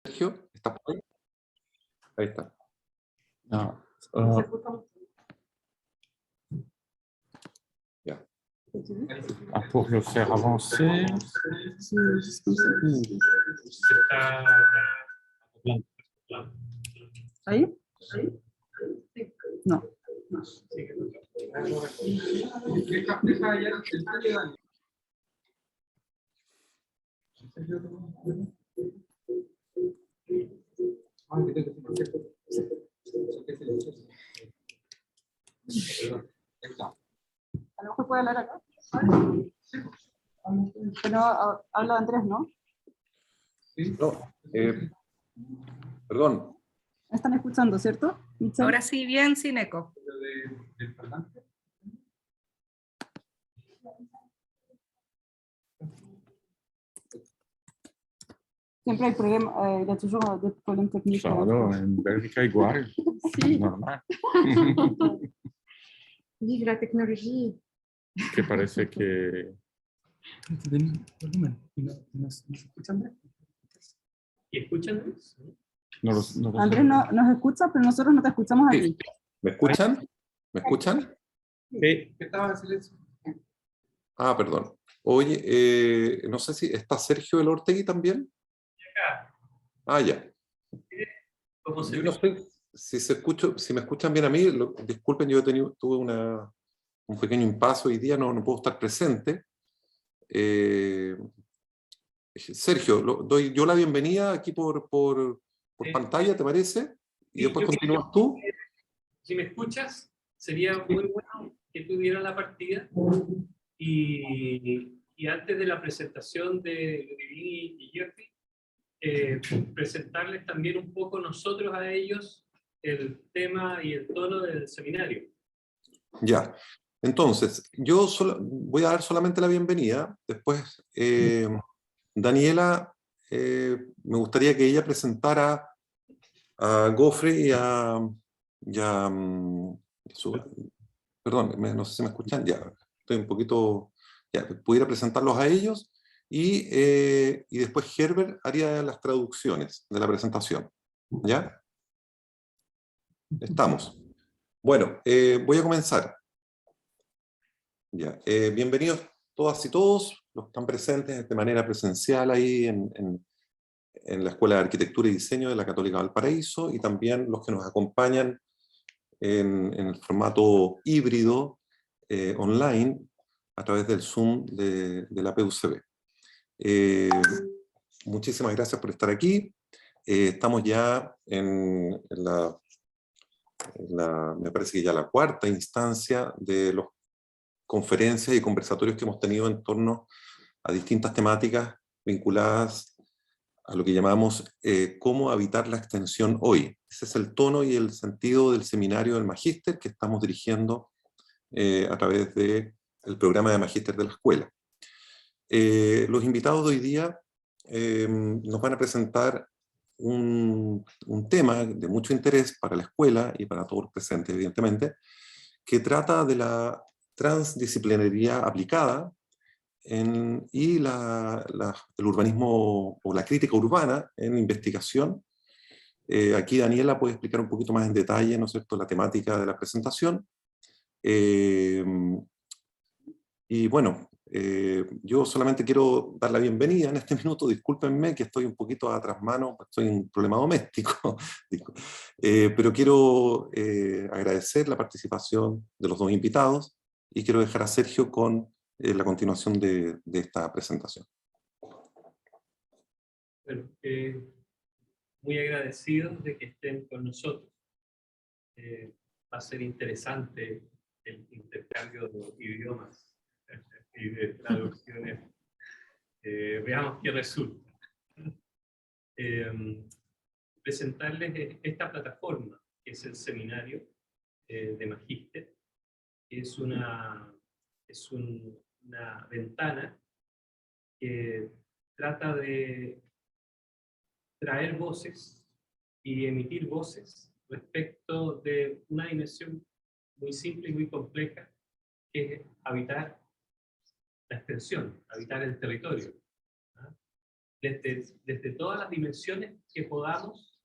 Sergio, ¿estás por ahí? Ahí está. No. Ya. Pour le faire avancer. ¿Ahí? No. A lo mejor puede hablar acá. Pero habla Andrés, ¿no? No, perdón. ¿Me están escuchando, cierto? Ahora sí, bien, sin eco. Siempre hay problema, il y a toujours des problèmes techniques. Claro, en Bélgica igual. Sí. Normal. Vive la tecnología. Que parece que... ¿Y escuchan? Andrés nos escucha, pero nosotros no te escuchamos a ti. ¿Me escuchan? ¿Me escuchan? Sí. Estaba en silencio. Ah, perdón. Oye, no sé si está Sergio del Ortegui también. Ah, ya. ¿Cómo se Yo no sé si me escuchan bien a mí. Disculpen, yo tuve un pequeño impasse hoy día, no puedo estar presente. Sergio, doy yo la bienvenida aquí por pantalla, ¿te parece? Y después continúas tú. Si me escuchas, sería muy bueno que tuvieran la partida. Y antes de la presentación de Ludivine y Geoffrey, presentarles también un poco nosotros a ellos el tema y el tono del seminario. Ya. Entonces, yo voy a dar solamente la bienvenida. Después, Daniela, me gustaría que ella presentara a Geoffrey y a perdón, no sé si me escuchan, ya, estoy un poquito, ya, pudiera presentarlos a ellos y después Herbert haría las traducciones de la presentación, ¿ya? Estamos. Bueno, voy a comenzar. Ya, bienvenidos todas y todos los que están presentes de manera presencial ahí en la Escuela de Arquitectura y Diseño de la Católica Valparaíso, y también los que nos acompañan en el formato híbrido online a través del Zoom de la PUCV. Muchísimas gracias por estar aquí. Estamos ya en me parece que ya la cuarta instancia de las conferencias y conversatorios que hemos tenido en torno a distintas temáticas vinculadas a lo que llamamos cómo habitar la extensión hoy. Ese es el tono y el sentido del seminario del Magíster que estamos dirigiendo a través del programa de Magíster de la escuela. Los invitados de hoy día nos van a presentar un tema de mucho interés para la escuela y para todos los presentes, evidentemente, que trata de la transdisciplinaridad aplicada y el urbanismo o la crítica urbana en investigación. Aquí Daniela puede explicar un poquito más en detalle, ¿no es cierto?, la temática de la presentación. Y bueno, yo solamente quiero dar la bienvenida en este minuto. Discúlpenme que estoy un poquito a trasmano, estoy en un problema doméstico, pero quiero agradecer la participación de los dos invitados y quiero dejar a Sergio con la continuación de esta presentación. Bueno, muy agradecidos de que estén con nosotros. Va a ser interesante el intercambio de idiomas y de traducciones. Veamos qué resulta. Presentarles esta plataforma, que es el seminario de Magíster, que es una ventana que trata de traer voces y emitir voces respecto de una dimensión muy simple y muy compleja, que es habitar la extensión, habitar el territorio. desde todas las dimensiones que podamos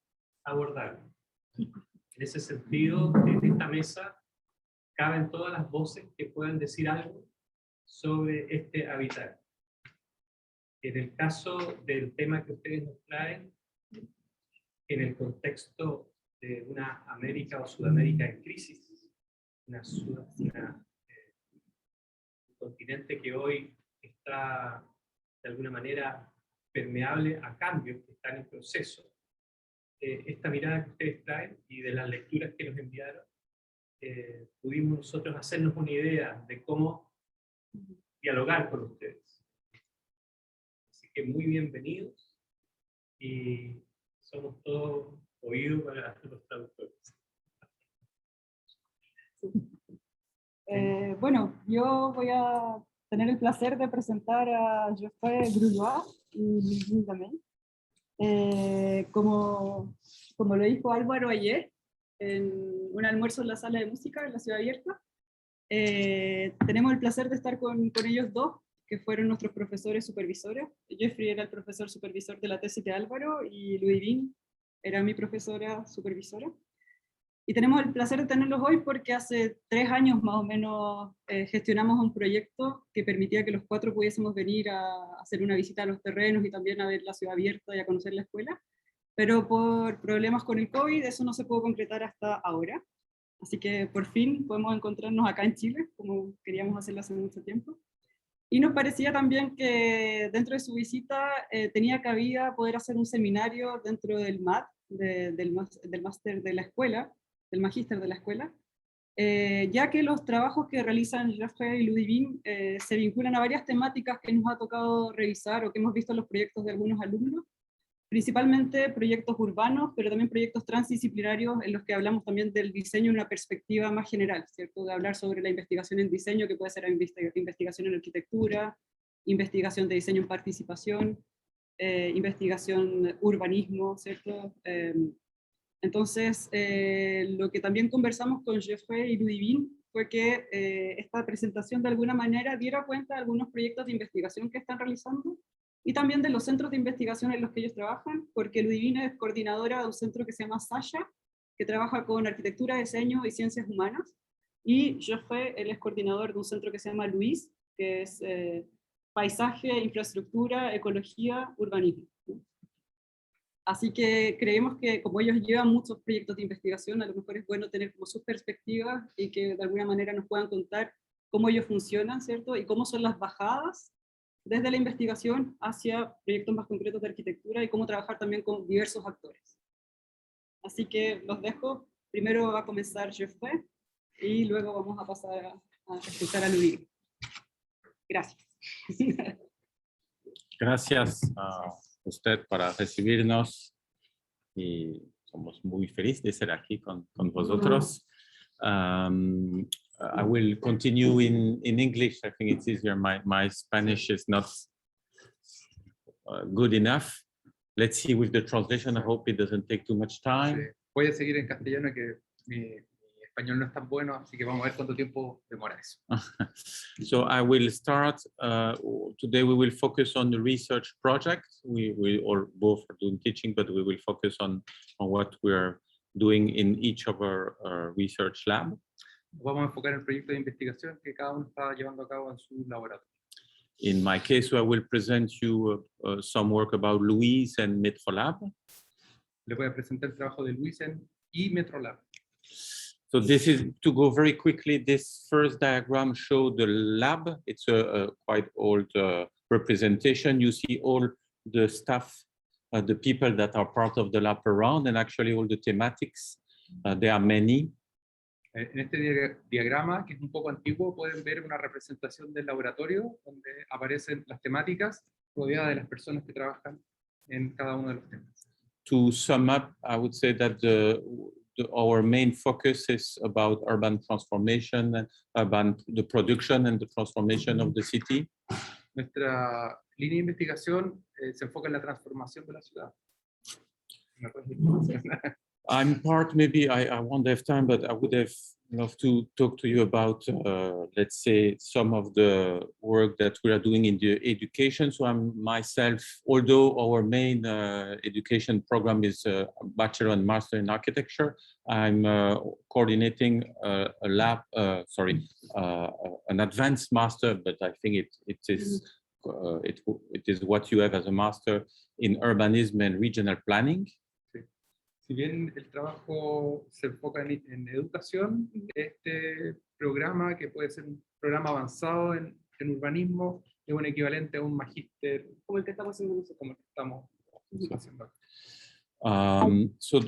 abordar. En ese sentido, en esta mesa caben todas las voces que puedan decir algo sobre este hábitat. En el caso del tema que ustedes nos traen, en el contexto de una América o Sudamérica en crisis, un continente que hoy está de alguna manera permeable a cambios que están en proceso, esta mirada que ustedes traen y de las lecturas que nos enviaron, pudimos nosotros hacernos una idea de cómo dialogar con ustedes. Así que muy bienvenidos y somos todos oídos para los traductores. Bueno, yo voy a tener el placer de presentar a Geoffrey Grulois y Ludivine Damay. Como lo dijo Álvaro ayer, en un almuerzo en la sala de música en la Ciudad Abierta, tenemos el placer de estar con ellos dos, que fueron nuestros profesores supervisores. Geoffrey era el profesor supervisor de la tesis de Álvaro y Ludivine era mi profesora supervisora. Y tenemos el placer de tenerlos hoy porque hace 3 años más o menos gestionamos un proyecto que permitía que los 4 pudiésemos venir a hacer una visita a los terrenos y también a ver la Ciudad Abierta y a conocer la escuela. Pero por problemas con el COVID eso no se pudo concretar hasta ahora. Así que por fin podemos encontrarnos acá en Chile, como queríamos hacerlo hace mucho tiempo. Y nos parecía también que dentro de su visita tenía cabida poder hacer un seminario dentro del MAT, del máster de la escuela, del magíster de la escuela, ya que los trabajos que realizan Geoffrey y Ludivine se vinculan a varias temáticas que nos ha tocado revisar o que hemos visto en los proyectos de algunos alumnos, principalmente proyectos urbanos, pero también proyectos transdisciplinarios en los que hablamos también del diseño en una perspectiva más general, ¿cierto? De hablar sobre la investigación en diseño, que puede ser investigación en arquitectura, investigación de diseño en participación, investigación urbanismo, ¿cierto? Entonces, lo que también conversamos con Geoffrey y Ludivine fue que esta presentación de alguna manera diera cuenta de algunos proyectos de investigación que están realizando y también de los centros de investigación en los que ellos trabajan, porque Ludivine es coordinadora de un centro que se llama Sesio, que trabaja con arquitectura, diseño y ciencias humanas, y Geoffrey, él es coordinador de un centro que se llama Luis, que es paisaje, infraestructura, ecología, urbanismo. Así que creemos que como ellos llevan muchos proyectos de investigación, a lo mejor es bueno tener como sus perspectivas y que de alguna manera nos puedan contar cómo ellos funcionan, ¿cierto? Y cómo son las bajadas desde la investigación hacia proyectos más concretos de arquitectura y cómo trabajar también con diversos actores. Así que los dejo. Primero va a comenzar Geoffrey y luego vamos a pasar a escuchar a Ludivine. Gracias. Gracias a usted para recibirnos y somos muy felices de ser aquí con vosotros. I will continue in English. I think it's easier. My Spanish is not good enough. Let's see with the translation. I hope it doesn't take too much time. Sí. Voy a seguir en castellano, que mi español no es tan bueno, así que vamos a ver cuánto tiempo demora eso. So I will start. Today we will focus on the research project. We all both are doing teaching, but we will focus on what we are doing in each of our research lab. Vamos a enfocar el proyecto de investigación que cada uno está llevando a cabo en su laboratorio. In my case, I will present you some work about Louise and Metrolab. Le voy a presentar el trabajo de Luisen y Metrolab. So this is, to go very quickly, this first diagram shows the lab. It's a quite old representation. You see all the staff, the people that are part of the lab around, and actually all the thematics. There are many. En este diagrama, que es un poco antiguo, pueden ver una representación del laboratorio donde aparecen las temáticas rodeadas de las personas que trabajan en cada uno de los temas. To sum up, I would say that our main focus is about urban transformation and the production and the transformation of the city. Nuestra línea de investigación se enfoca en la transformación de la ciudad. I'm part, maybe I won't have time, but I would have love to talk to you about, let's say, some of the work that we are doing in the education. So I'm myself, although our main education program is Bachelor and Master in Architecture, I'm coordinating a lab, an advanced master, but I think it is what you have as a master in urbanism and regional planning. Si bien el trabajo se enfoca en educación, este programa, que puede ser un programa avanzado en urbanismo, es un equivalente a un magíster Como el que estamos haciendo nosotros. como el que estamos haciendo. So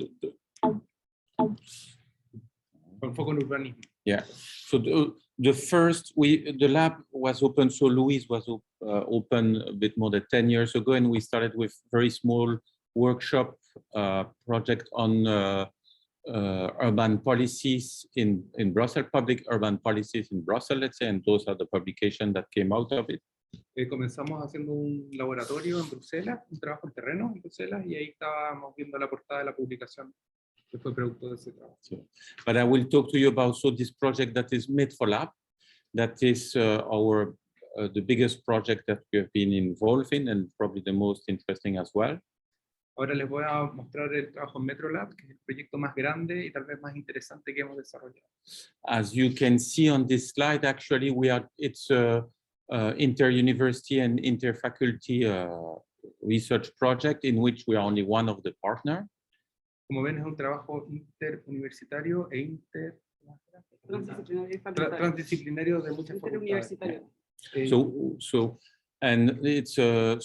Con foco en urbanismo. yeah, so the first, the lab was open, so Louise was open a bit more than 10 years ago, and we started with very small workshop project on urban policies in Brussels, public urban policies in Brussels, let's say, and those are the publications that came out of it. Comenzamos haciendo un laboratorio en Bruselas, un trabajo en terreno en Bruselas, y ahí estábamos viendo la portada de la publicación que fue producto de ese trabajo. But I will talk to you about this project that is Metrolab, that is the biggest project that we have been involved in, and probably the most interesting as well. Ahora les voy a mostrar el trabajo en Metrolab, que es el proyecto más grande y tal vez más interesante que hemos desarrollado. As you can see on this slide, actually, it's a inter-university and inter-faculty research project in which we are only one of the partners. Como ven, es un trabajo interuniversitario e transdisciplinario de muchas facultades. And it's a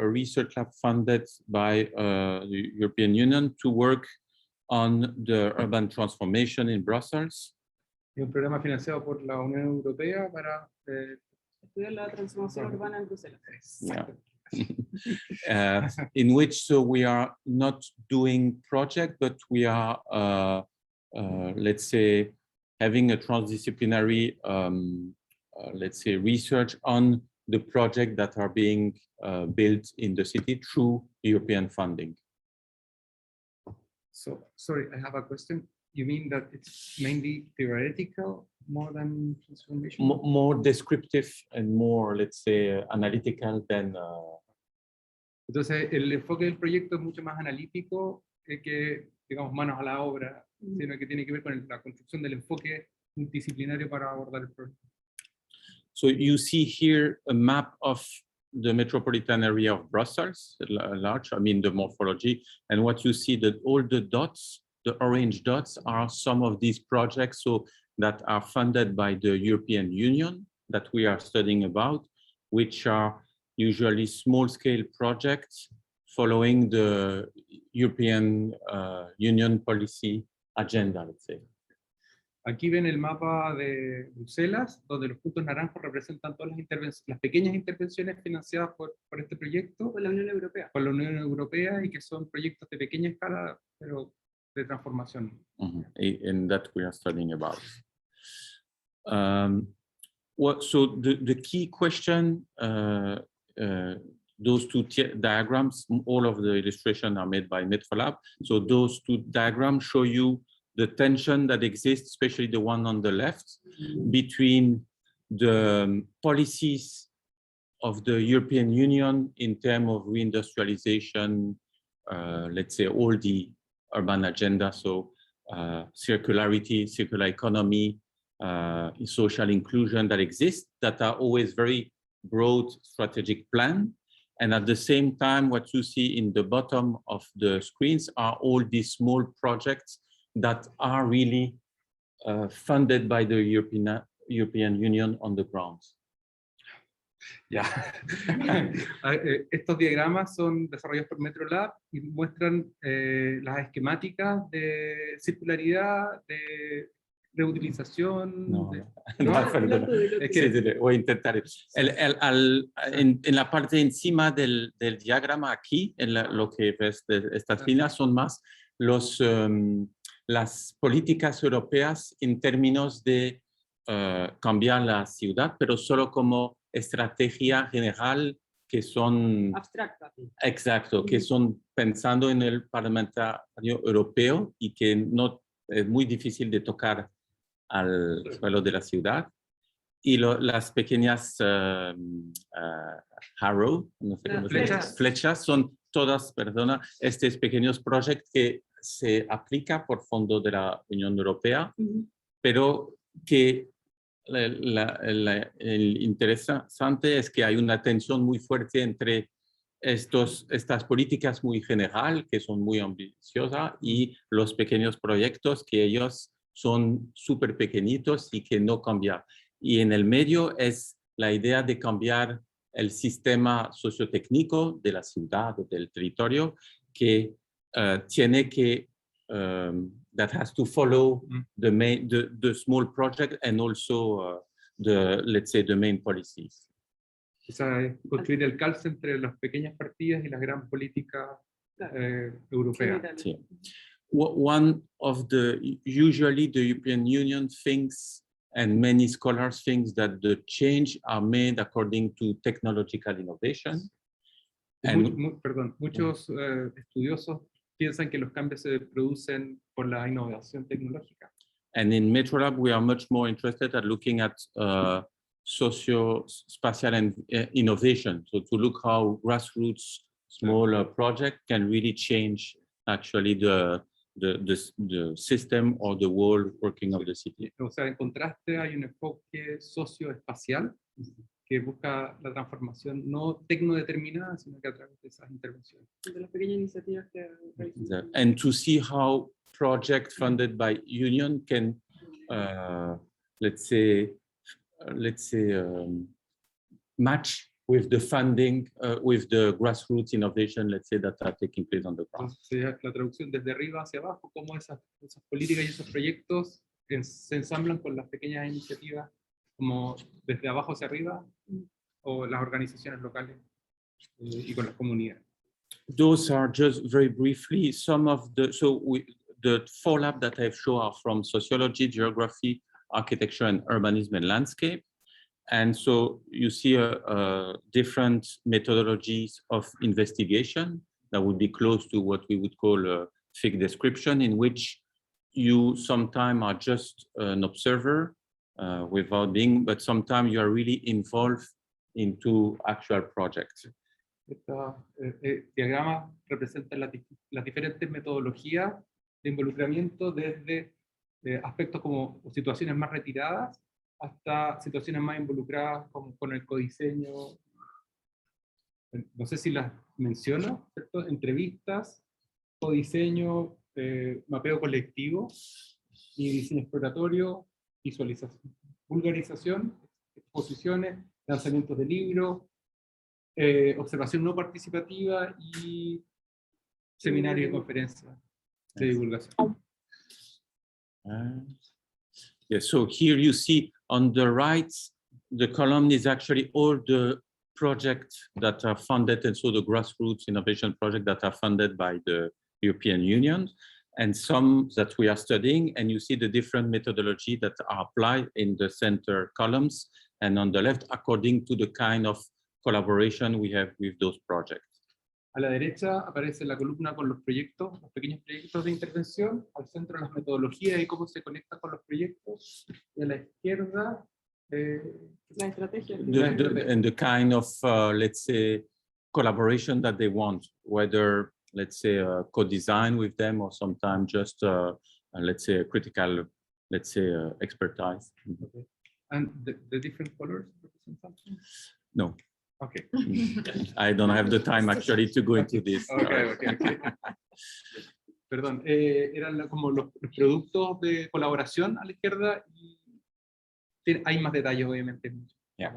research lab funded by the European Union to work on the urban transformation in Brussels. Es un programa financiado por la Unión Europea para estudiar la transformación urbana en Bruselas. Yeah. In which we are not doing project, but we are, let's say, having a transdisciplinary, let's say, research on the projects that are being built in the city through European funding. So, sorry, I have a question. You mean that it's mainly theoretical more than transformation? More descriptive and more, let's say, analytical than... Entonces, el enfoque del proyecto es mucho más analítico que, digamos, manos a la obra, sino que tiene que ver con la construcción del enfoque multidisciplinario para abordar el problema. So you see here a map of the metropolitan area of Brussels, large, I mean the morphology, and what you see that all the dots, the orange dots, are some of these projects that are funded by the European Union that we are studying about, which are usually small-scale projects following the European Union policy agenda, let's say. Aquí ven el mapa de Bruselas, donde los puntos naranjos representan todas las pequeñas intervenciones financiadas por este proyecto. Por la Unión Europea. Por la Unión Europea, y que son proyectos de pequeña escala, pero de transformación. And that we are studying about. So the key question, those two diagrams, all of the illustrations are made by Metrolab. So those two diagrams show you the tension that exists, especially the one on the left, between the policies of the European Union in terms of reindustrialization, let's say all the urban agenda, so circularity, circular economy, social inclusion that exists, that are always very broad strategic plan. And at the same time, what you see in the bottom of the screens are all these small projects that are really funded by the European Union on the ground. Ya. Estos diagramas son desarrollados por Metrolab y muestran las esquemáticas de circularidad, de reutilización. Es que voy a intentar. En la parte encima del diagrama aquí, lo que ves de estas líneas son más las políticas europeas en términos de cambiar la ciudad, pero solo como estrategia general que son... Abstracta. Exacto, que son pensando en el parlamentario europeo y que no es muy difícil de tocar al suelo de la ciudad. Y las pequeñas arrow, no sé cómo se dice, flechas son todas, perdona, estos pequeños proyectos que se aplica por fondo de la Unión Europea, pero que el interesante es que hay una tensión muy fuerte entre estas políticas muy general, que son muy ambiciosas, y los pequeños proyectos que ellos son súper pequeñitos y que no cambian. Y en el medio es la idea de cambiar el sistema sociotécnico de la ciudad o del territorio que tiene que that has to follow the small project and also let's say the main policies. O sea, construir el calce entre las pequeñas partidas y las gran políticas europeas. Sí. One of usually the European Union thinks, and many scholars think, that the change are made according to technological innovation. Muchos estudiosos piensan que los cambios se producen por la innovación tecnológica. And in Metrolab, we are much more interested at looking at socio-spatial and innovation. So to look how grassroots small project can really change actually the system or the world working of the city. O sea, en contraste hay un enfoque socioespacial que busca la transformación no tecnodeterminada, sino que a través de esas intervenciones. De las pequeñas iniciativas que And to see how projects funded by union can, let's say, match with the funding, with the grassroots innovation, let's say, that are taking place on the ground. Entonces, la traducción desde arriba hacia abajo, cómo esas políticas y esos proyectos se ensamblan con las pequeñas iniciativas, como desde abajo hacia arriba, o las organizaciones locales y con las comunidades. Those are just very briefly some of the, the 4 labs that I've shown are from sociology, geography, architecture, and urbanism and landscape. And so you see different methodologies of investigation that would be close to what we would call a fig description, in which you sometimes are just an observer without being, but sometimes you are really involved into actual projects. Este diagrama representa las diferentes metodologías de involucramiento desde aspectos como situaciones más retiradas hasta situaciones más involucradas como con el codiseño. No sé si las menciono, ¿cierto? Entrevistas, codiseño, mapeo colectivo y diseño exploratorio, visualización, vulgarización, exposiciones, lanzamientos de libros, observación no participativa y seminario y conferencias de divulgación. Yeah, so here you see on the right, the column is actually all the projects that are funded, and so the grassroots innovation projects that are funded by the European Union, and some that we are studying, and you see the different methodology that are applied in the center columns, and on the left, according to the kind of collaboration we have with those projects. A la derecha aparece la columna con los proyectos, los pequeños proyectos de intervención, al centro las metodologías y cómo se conecta con los proyectos, y a la izquierda la estrategia. And the kind of, let's say, collaboration that they want, whether, let's say, co-design with them or sometimes just, let's say, a critical, let's say, expertise. Okay. And the different colors represent something? No. Okay. I don't have the time actually to go into this. Okay. Perdón, eran como los productos de colaboración a la izquierda y hay más detalles obviamente. Yeah.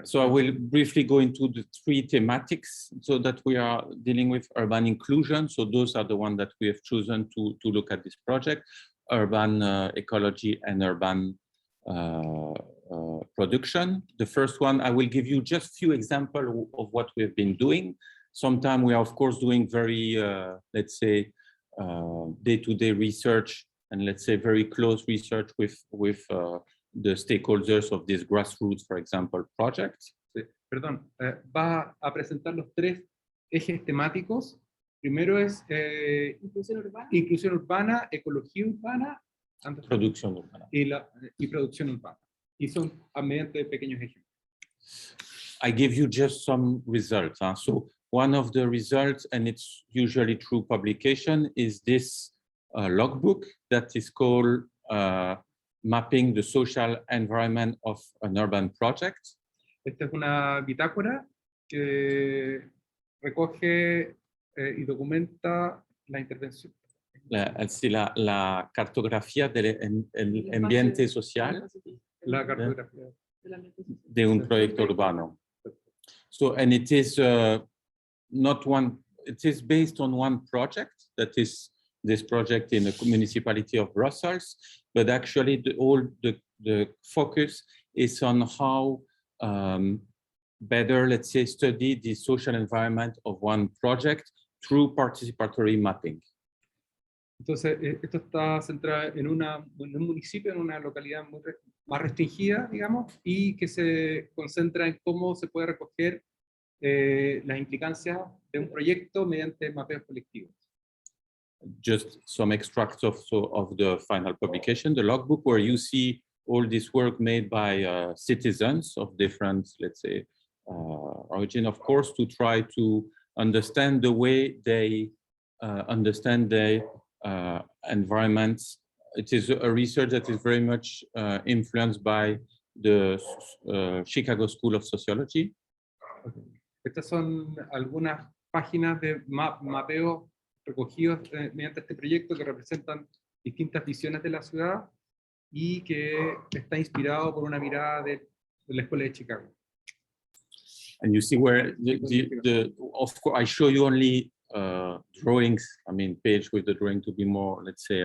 So I will briefly go into the 3 thematics so that we are dealing with urban inclusion. So those are the ones that we have chosen to look at this project: urban ecology and urban production. The first one, I will give you just a few examples of what we've been doing. Sometimes we are, of course, doing very, let's say, day-to-day research and, let's say, very close research with the stakeholders of this grassroots, for example, projects. Sí, perdón, va a presentar los 3 ejes temáticos. Primero es inclusión urbana, ecología urbana antes, Producción urbana. y producción urbana. Y son mediante pequeños ejemplos. I give you just some results. So one of the results, and it's usually through publication, is this logbook that is called Mapping the Social Environment of an Urban Project. Esta es una bitácora que recoge y documenta la intervención. C'est la cartografía del ambiente social La cartografía. de un proyecto urbano. So, and it is not one, it is based on one project, that is this project in the municipality of Brussels, but actually the focus is on how better, let's say, study the social environment of one project through participatory mapping. Entonces, esto está centrado en un municipio, en una localidad más restringida, digamos, y que se concentra en cómo se puede recoger las implicancias de un proyecto mediante mapeos colectivos. Just some extracts of the final publication, the logbook, where you see all this work made by citizens of different, let's say, origin, of course, to try to understand the way they understand the environments. It is a research that is very much influenced by the Chicago School of Sociology. Okay. Estas son algunas páginas de mapeo recogidos mediante este proyecto que representan distintas visiones de la ciudad y que está inspirado por una mirada de la Escuela de Chicago. And you see where of course, I show you only drawings, I mean, page with the drawing to be more, let's say,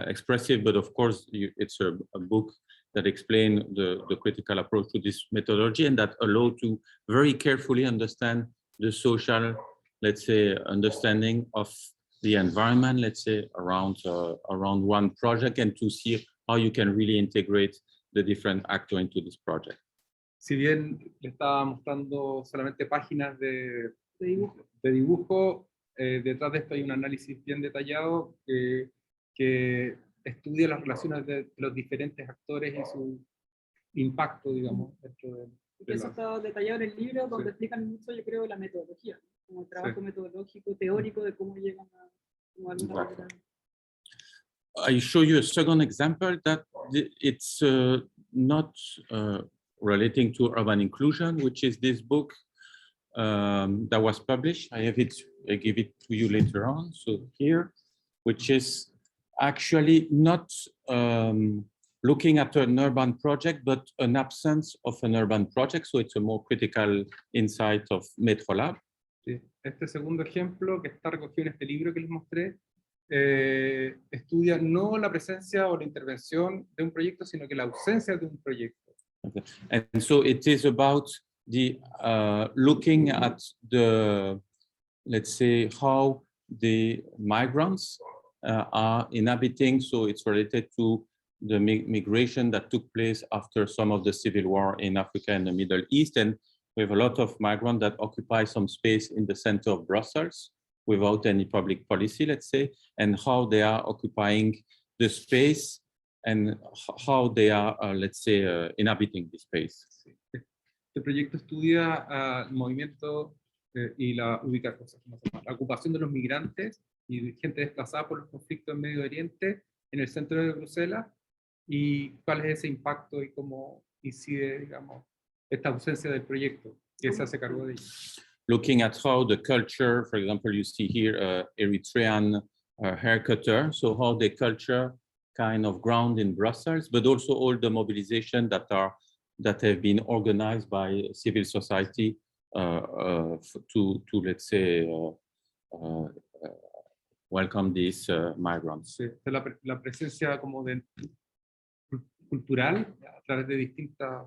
expressive, but of course, it's a book that explains the critical approach to this methodology and that allow to very carefully understand the social, let's say, understanding of the environment, let's say, around one project, and to see how you can really integrate the different actors into this project. Si bien le estaba mostrando solamente páginas de dibujo, detrás de esto hay un análisis bien detallado que estudia las relaciones de los diferentes actores y su impacto, digamos, dentro de eso está detallado en el libro, donde explican mucho, yo creo, la metodología, como el trabajo metodológico, teórico, de cómo llegan a alguna manera. I show you a second example that it's not relating to urban inclusion, which is this book that was published. I give it to you later on. So here, which is actually not looking at an urban project, but an absence of an urban project. So it's a more critical insight of Metrolab. Sí. Este segundo ejemplo que está recogido en este libro que les mostré, estudia no la presencia o la intervención de un proyecto, sino que la ausencia de un proyecto. Okay. And so it is about the looking at the, let's say, how the migrants are inhabiting. So it's related to the migration that took place after some of the civil war in Africa and the Middle East. And we have a lot of migrants that occupy some space in the center of Brussels without any public policy, let's say, and how they are occupying the space and how they are, let's say, inhabiting the space. Este proyecto estudia el movimiento y la ocupación de los migrantes y gente desplazada por los conflictos en Medio Oriente en el centro de Bruselas y cuál es ese impacto y cómo incide, digamos, esta ausencia del proyecto que se hace cargo de ello. Looking at how the culture, for example, you see here Eritrean hair cutter, so how the culture kind of ground in Brussels, but also all the mobilization that have been organized by civil society to let's say welcome these migrants. Sí, la presencia como de cultural a través de distintas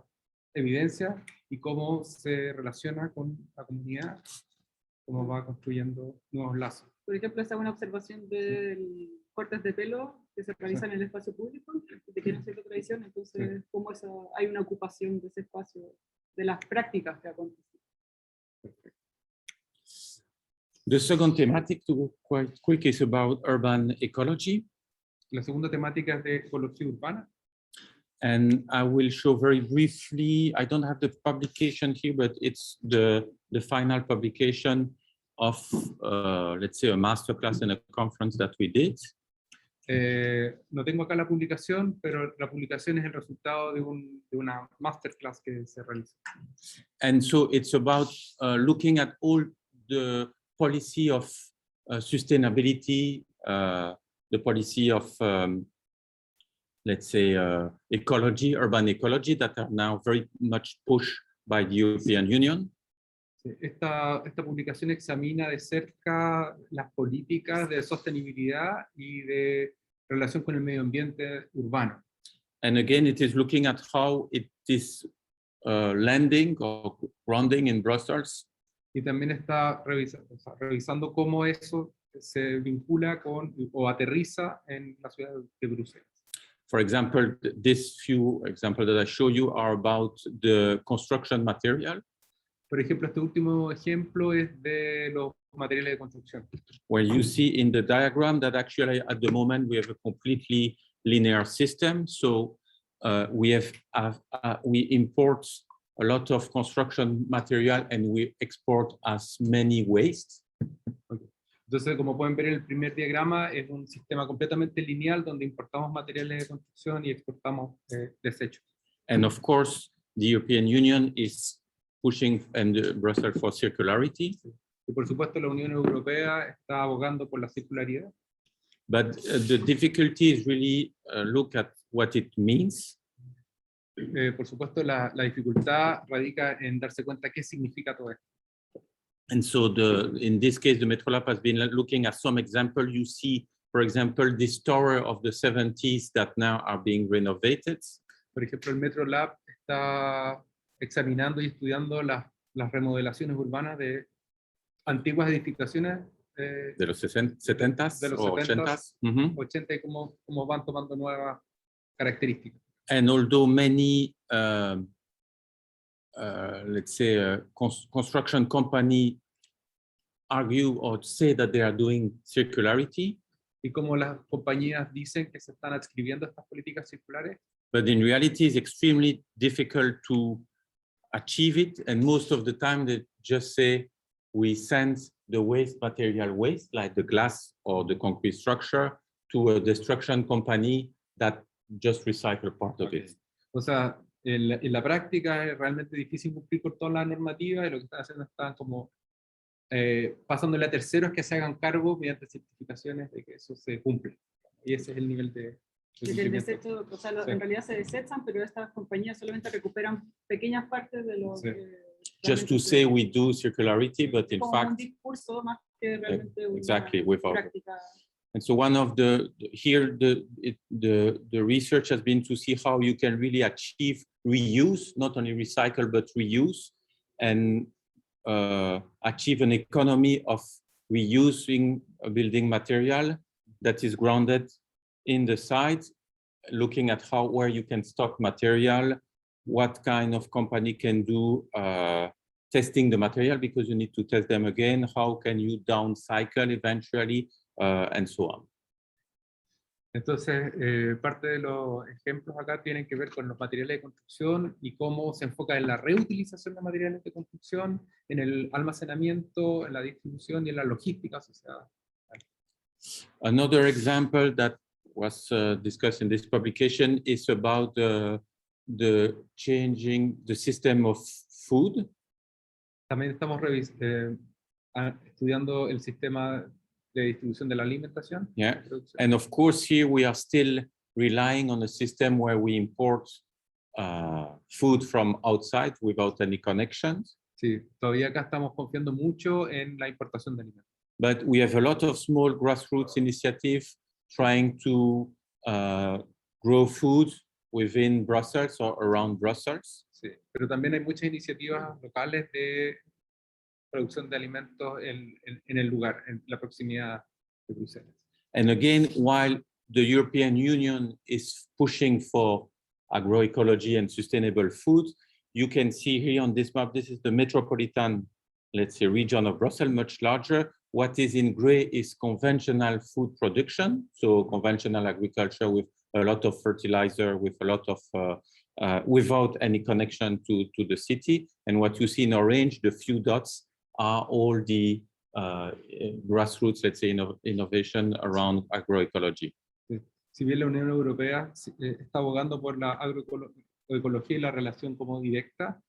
evidencias y cómo se relaciona con la comunidad, cómo va construyendo nuevos lazos. Por ejemplo, esta es una observación de cortes de pelo que se realizan en el espacio público, que tienen cierta tradición, entonces cómo hay una ocupación de ese espacio, de las prácticas que acontecen. The second thematic, to go quite quick, is about urban ecology. La segunda temática es de ecología urbana. And I will show very briefly, I don't have the publication here, but it's the final publication of, let's say, a masterclass and a conference that we did. No tengo acá la publicación, pero la publicación es el resultado de una masterclass que se realizó. And so it's about looking at all the policy of sustainability, the policy of, let's say, ecology, urban ecology, that are now very much pushed by the European Union. Esta publicación examina de cerca las políticas de sostenibilidad y de relación con el medio ambiente urbano. And again, it is looking at how it is landing or grounding in Brussels. Y también está revisando cómo eso se vincula con o aterriza en la ciudad de Bruselas. For example, these few examples that I show you are about the construction material. Por ejemplo, este último ejemplo es de los materiales de construcción. Where you see in the diagram that actually at the moment we have a completely linear system. So we import a lot of construction material and we export as many wastes. Okay. Entonces, como pueden ver en el primer diagrama, es un sistema completamente lineal donde importamos materiales de construcción y exportamos desechos. And of course, the European Union is pushing and Brussels for circularity. Y por supuesto, la Unión Europea está abogando por la circularidad. But the difficulty is really look at what it means. Por supuesto, la dificultad radica en darse cuenta qué significa todo esto. And so in this case, the Metrolab has been looking at some example. You see, for example, this tower of the 70s that now are being renovated. Por ejemplo, el Metrolab está examinando y estudiando las remodelaciones urbanas de antiguas edificaciones de los 70s o 80s. 80 y cómo van tomando nuevas características. And although many, let's say, construction company argue or say that they are doing circularity, y como las compañías dicen que se están adscribiendo a estas políticas circulares, but in reality it's extremely difficult to achieve it, and most of the time they just say we send the waste material waste, like the glass or the concrete structure, to a destruction company that just recycle part of it. O sea, en la práctica es realmente difícil cumplir con toda la normativa y lo que están haciendo están como pasándole a terceros que se hagan cargo mediante certificaciones de que eso se cumple. Y ese es el nivel de el desecho, o sea, en realidad se desechan, pero estas compañías solamente recuperan pequeñas partes de lo que... Just to say we do circularity, but in fact... un discurso más que realmente exactly, una práctica. And so one of the research has been to see how you can really achieve reuse, not only recycle, but reuse, and achieve an economy of reusing a building material that is grounded in the site, looking at where you can stock material, what kind of company can do testing the material, because you need to test them again, how can you downcycle eventually, and so on. Entonces, parte de los ejemplos acá tienen que ver con los materiales de construcción y cómo se enfoca en la reutilización de materiales de construcción, en el almacenamiento, en la distribución y en la logística asociada. Another example that was discussed in this publication is about the changing the system of food. También estamos estudiando el sistema de distribución de la alimentación. Yeah, and of course here we are still relying on a system where we import food from outside without any connections. Sí, todavía acá estamos confiando mucho en la importación de alimentos. But we have a lot of small grassroots initiatives trying to grow food within Brussels or around Brussels. Sí, pero también hay muchas iniciativas locales de producción de alimentos en el lugar, en la proximidad de Bruselas. And again, while the European Union is pushing for agroecology and sustainable food, you can see here on this map, this is the metropolitan, let's say, region of Brussels, much larger, What is in gray is conventional food production, so conventional agriculture with a lot of fertilizer, with a lot of without any connection to the city. And what you see in orange, the few dots, are all the grassroots, let's say, innovation around agroecology. Si bien la Unión Europea está abogando por la agroecología y la relación como directa,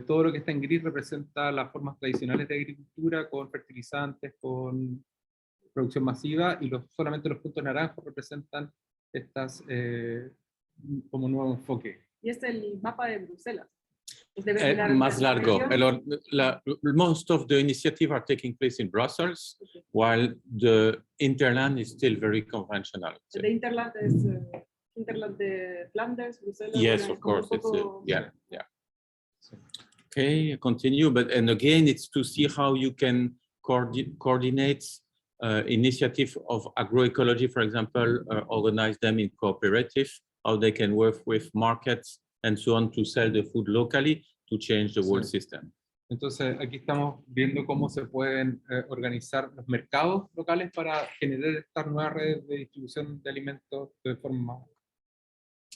todo lo que está en gris representa las formas tradicionales de agricultura con fertilizantes, con producción masiva, y solamente los puntos naranjos representan estas como nuevo enfoque. Y este es el mapa de Bruselas. Más largo. Most of the initiatives are taking place in Brussels, while the Interland is still very conventional. El de Interland es Interland de Flanders, Bruselas. Yes, of course. It's yeah. Okay, continue. And again, it's to see how you can coordinate initiative of agroecology, for example, organize them in cooperative, how they can work with markets and so on to sell the food locally to change the whole system. Entonces, aquí estamos viendo cómo se pueden organizar los mercados locales para generar estas nuevas redes de distribución de alimentos de forma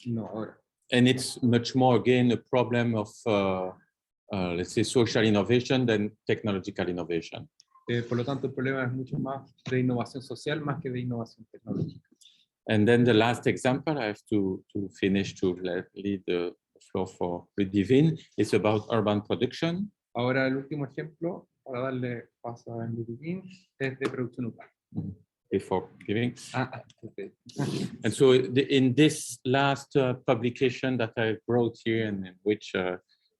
innovadora. And it's much more, again, a problem of, let's say, social innovation than technological innovation. Por lo tanto, el problema es mucho más de innovación social más que de innovación tecnológica. And then the last example, I have to finish to lead the floor for Ludivine. It's about urban production. Ahora el último ejemplo, para darle paso a Ludivine, es de producción urbana. Before giving. Okay. And so in this last publication that I brought here and in which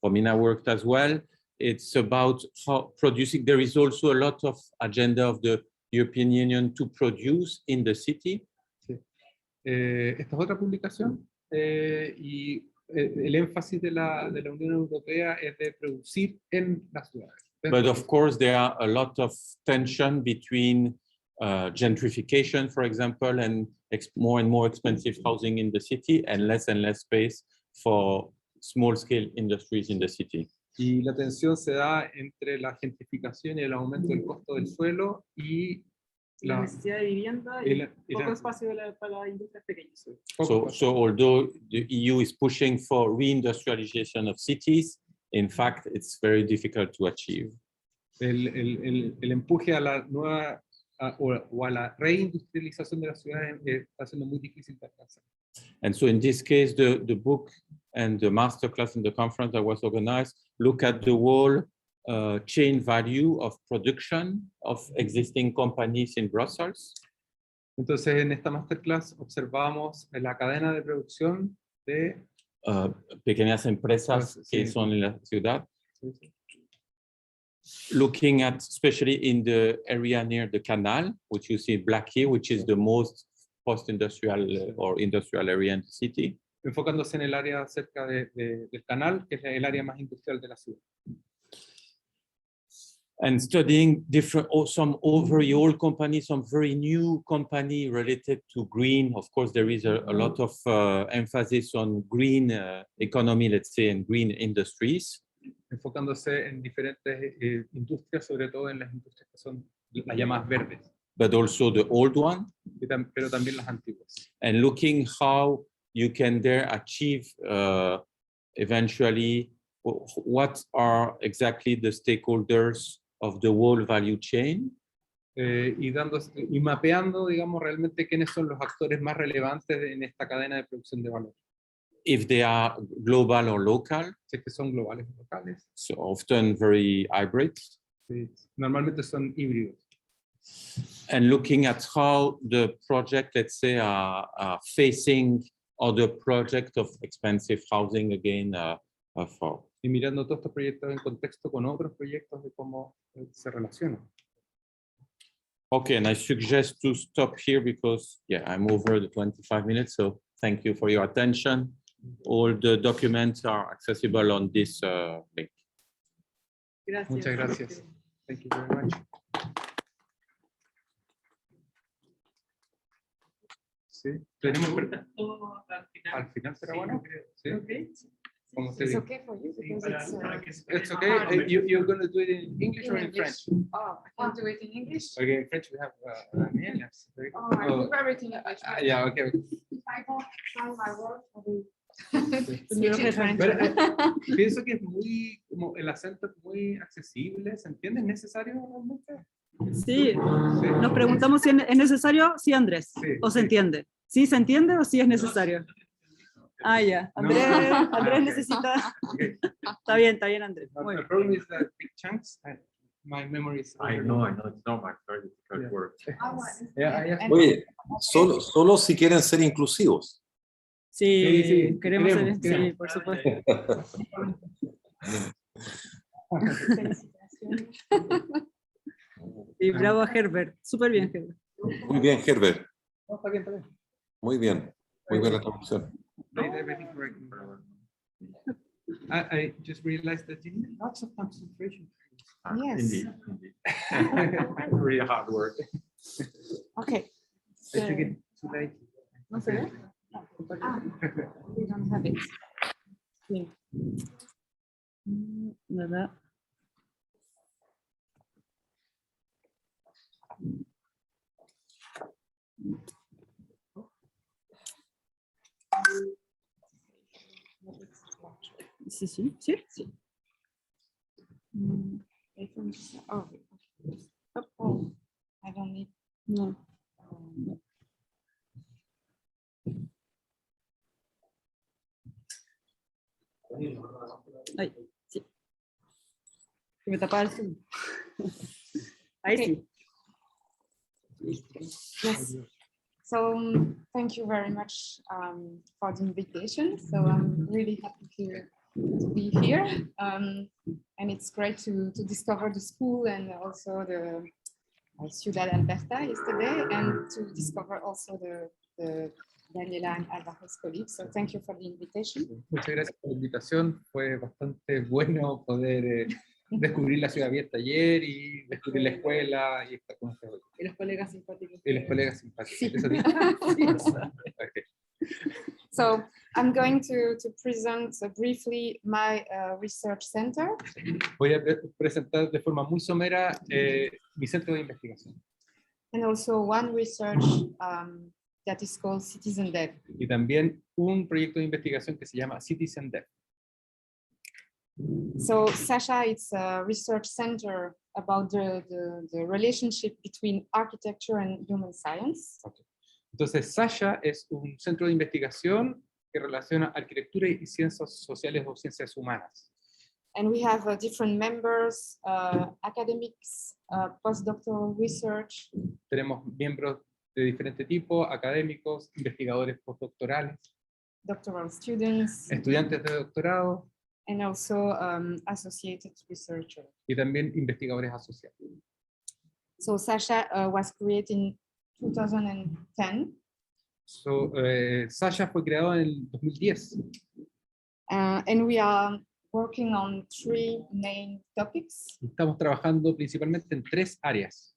Romina worked as well, it's about how producing. There is also a lot of agenda of the European Union to produce in the city. Sí. Esta es otra publicación y el énfasis de la Unión Europea es de producir en las ciudades. But of course, there are a lot of tension between gentrification, for example, and more and more expensive housing in the city and less space for small-scale industries in the city. Y la tensión se da entre la gentrificación y el aumento del costo del suelo y la necesidad de vivienda y poco espacio para industrias pequeñas. So although the EU is pushing for reindustrialization of cities, in fact, it's very difficult to achieve. El empuje a la nueva o a la reindustrialización de las ciudades está siendo muy difícil de alcanzar. And so in this case, the book and the masterclass in the conference that was organized look at the whole chain value of production of existing companies in Brussels. Entonces, en esta masterclass observamos la cadena de producción de pequeñas empresas que son en la ciudad. Looking at, especially in the area near the canal, which you see black here, which is the most post-industrial or industrial area in the city. Enfocándose en el área cerca del canal, que es el área más industrial de la ciudad. And studying some very old companies, some very new company related to green. Of course, there is a lot of emphasis on green economy, let's say, and green industries. Enfocándose en diferentes industrias, sobre todo en las industrias que son las llamadas verdes. But also the old one. Pero también las antiguas. And looking how you can there achieve eventually what are exactly the stakeholders of the whole value chain. Y mapeando, digamos, realmente quiénes son los actores más relevantes en esta cadena de producción de valor. If they are global or local. Si es que son globales o locales. So often very hybrid. Sí, normalmente son híbridos. And looking at how the project, let's say, are facing other projects of expensive housing again. Y mirando todos estos proyectos en contexto con otros proyectos de cómo se relacionan. Okay, and I suggest to stop here because, yeah, I'm over the 25 minutes, so thank you for your attention. All the documents are accessible on this link. Gracias. Muchas gracias. Thank you very much. Sí, tenemos todo al final. al final será Sí, bueno. yo creo. Sí. Okay. Como usted It's diga. okay for you Sí, because para que se It's vea okay. mejor. You're going to do it in English or in English. French? Oh, I can do it in English. Okay, in French we have Daniela. Oh, I do everything in English. Yeah, okay. If I don't find my word, I will Prefiero switch in French. Pero, pienso que es muy, como el acento es muy accesible, ¿se entiende? ¿Es necesario realmente? Sí, nos preguntamos si es necesario, sí, Andrés, Sí, o se sí. entiende. ¿Sí se entiende o sí es necesario? Ah, ya. Andrés, No. Andrés Ok. necesita. Okay. Está bien, Andrés. Muy The bien. problem is that big chunks, my memory is I know, it's not my very difficult Yeah. word. Yeah, I have- Oye, solo si quieren ser inclusivos. Sí, Sí, queremos ser. queremos. Sí, por supuesto. Y bravo a Herbert. Súper bien, Herbert. Muy bien, Herbert. No, está bien, está bien. Muy bien. Muy buena traducción. Made everything correct. I just realized that you need lots of concentration. Yes. Indeed. Really hard work. Okay. I took it too late. ¿No se ve? We don't have it. Sí. ¿Verdad? Sí, sí, sí, sí. Oh, oh, I don't need. No. Ahí, sí. Que me tapaba el zoom. Ahí sí. Yes. So thank you very much for the invitation. So I'm really happy to be here. And it's great to discover the school and also the Ciudad Abierta yesterday, and to discover also the Daniela and Alvaro's colleagues. So thank you for the invitation. Muchas gracias por la invitación. Fue bastante bueno poder descubrir la ciudad abierta ayer y descubrir la escuela y estar con ustedes. Y los colegas simpáticos. Y los colegas simpáticos. Sí. ¿Eso dice? Okay. So I'm going to present briefly my research center. Voy a presentar de forma muy somera mi centro de investigación And also one research that is called Citizen Dev. y también un proyecto de investigación que se llama Citizen Dev. So Sasha, it's a research center about the relationship between architecture and human science. Entonces, Sasha es un centro de investigación que relaciona arquitectura y ciencias sociales o ciencias humanas. And we have different members, academics, postdoctoral research, Tenemos miembros de diferente tipo, académicos, investigadores postdoctorales, doctoral students, estudiantes de doctorado and also associated researchers. y también investigadores asociados. So Sasha was created in 2010. So, Sasha fue creado en el 2010 And we are working on three main topics. y estamos trabajando principalmente en 3 áreas.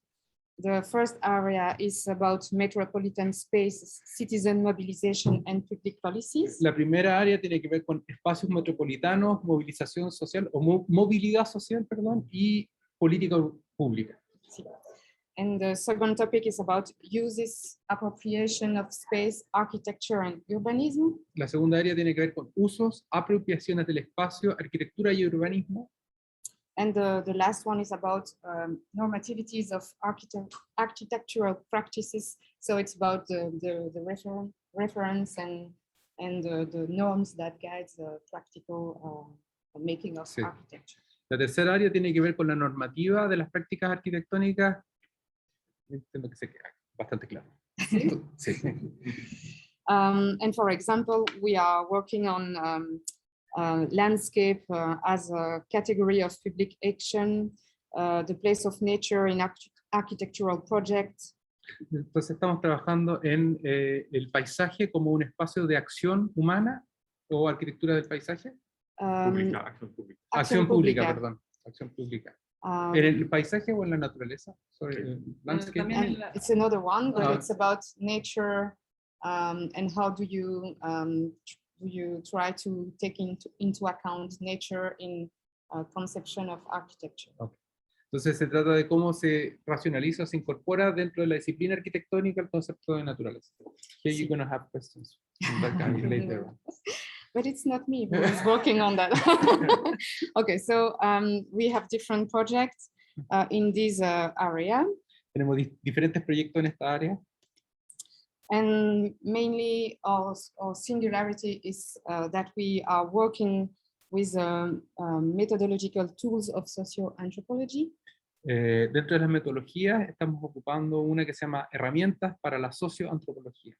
The first area is about metropolitan spaces, citizen mobilization, and public policies. La primera área tiene que ver con espacios metropolitanos, movilización social o movilidad social, perdón, y política pública. And the second topic is about uses, appropriation of space, architecture, and urbanism. La segunda área tiene que ver con usos, apropiaciones del espacio, arquitectura y urbanismo. And the last one is about normativities of architectural practices. So it's about the reference and the norms that guide the practical making of Sí. architecture. La tercera área tiene que ver con la normativa de las prácticas arquitectónicas. Entiendo que se queda bastante claro. Sí. And for example, we are working on landscape as a category of public action, the place of nature in architectural projects. Entonces estamos trabajando en el paisaje como un espacio de acción humana o arquitectura del paisaje. Acción pública, perdón. Acción pública. ¿En el paisaje o en la naturaleza? Sorry, landscape. And it's another one, but Ah. it's about nature and how do you do you try to take into account nature in conception of architecture? Okay. Entonces se trata de cómo se racionaliza o se incorpora dentro de la disciplina arquitectónica el concepto de naturaleza. Here you're going to have questions later on. But it's not me who is working on that. Okay, so we have different projects in this area. Tenemos diferentes proyectos en esta área. And mainly our singularity is that we are working with methodological tools of socio-anthropology. Dentro de las metodologías estamos ocupando una que se llama herramientas para la socioantropología.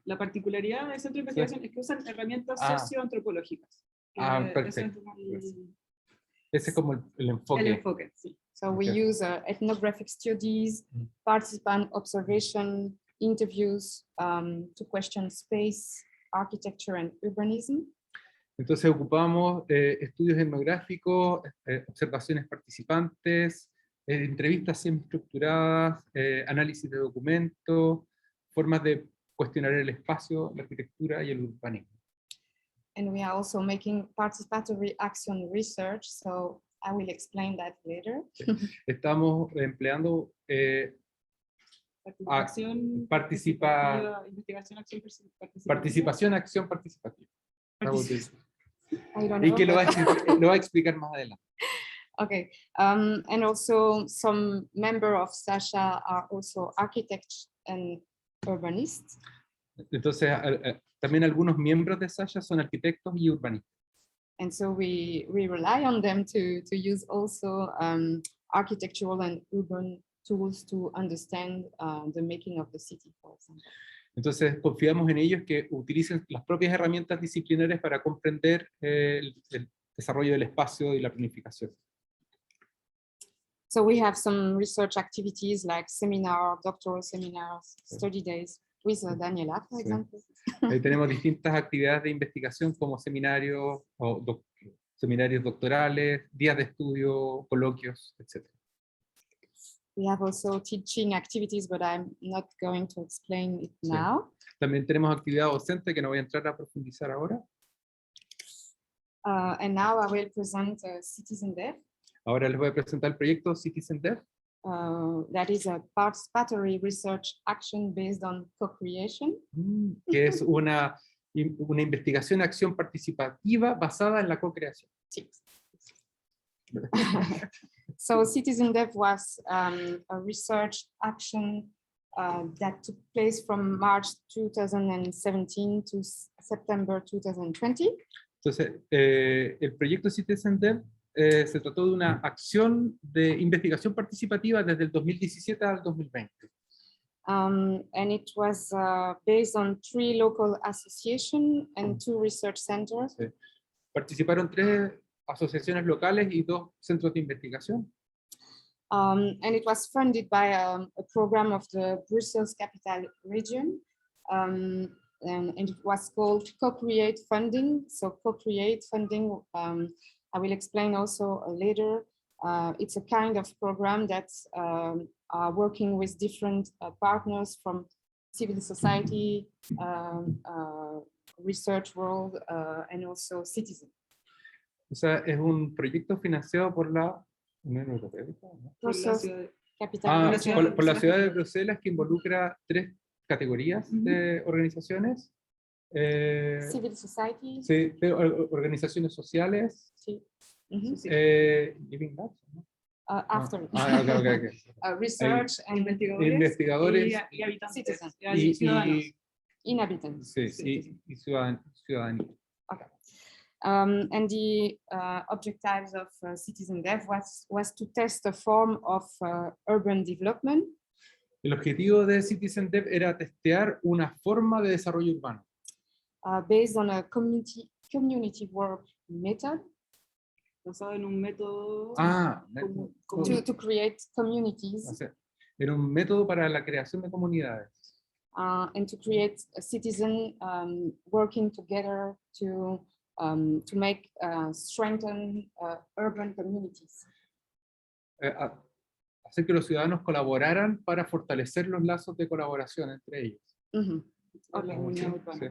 La particularidad del centro de investigación es que usan herramientas socioantropológicas. Perfecto. Ese es como el enfoque. El enfoque, sí. So we use ethnographic studies, participant observation, interviews to question space, architecture and urbanism. Entonces ocupamos estudios etnográficos, observaciones participantes, entrevistas semi-estructuradas, análisis de documentos, formas de cuestionar el espacio, la arquitectura y el urbanismo. And we are also making participatory action research, so I will explain that later. Estamos empleando participación, acción participativa. I don't know, y que lo va a explicar más adelante. Okay, and also some members of SASHA are also architects and urbanists. Entonces, también algunos miembros de SASHA son arquitectos y urbanistas. And so we rely on them to use also architectural and urban tools to understand the making of the city, for example. Entonces, confiamos en ellos que utilicen las propias herramientas disciplinares para comprender el desarrollo del espacio y la planificación. So we have some research activities like seminar, doctoral seminars, study days with Daniela, for example. Ahí tenemos distintas actividades de investigación como seminarios, seminarios doctorales, días de estudio, coloquios, etc. We have also teaching activities, but I'm not going to explain it now. También tenemos actividad docente que no voy a entrar a profundizar ahora. And now I will present Citizen Dev. Ahora les voy a presentar el proyecto Citizen Dev. That is a participatory research action based on co-creation. Que es una investigación, acción participativa basada en la co-creación. Sí. So Citizen Dev was a research action that took place from March 2017 to September 2020. Entonces, el proyecto Citizen Dev se trató de una acción de investigación participativa desde el 2017 al 2020. And it was based on 3 local associations and 2 research centers. Sí. Participaron 3 asociaciones locales y 2 centros de investigación. And it was funded by a program of the Brussels Capital Region. And it was called Co-Create Funding. So Co-Create Funding, I will explain also later. It's a kind of program that are working with different partners from civil society, research world, and also citizens. O sea, es un proyecto financiado por la Unión Europea, ¿no? Por la ciudad de Bruselas, que involucra 3 categorías de organizaciones. Civil society. Sí, organizaciones sociales. Sí. Living Labs, ¿no? After. Okay. Research and investigadores y habitantes. y inhabitants. Sí, y ciudadanía. Okay. And the objectives of Citizen Dev was to test a form of urban development. El objetivo de Citizen Dev era testear una forma de desarrollo urbano. Based on a community work method. Basado en un método To create communities. O sea, era un método para la creación de comunidades. And to create a citizen working together to make strengthen urban communities. Hacer que los ciudadanos colaboraran para fortalecer los lazos de colaboración entre ellos. O la comunidad urbana. Sí.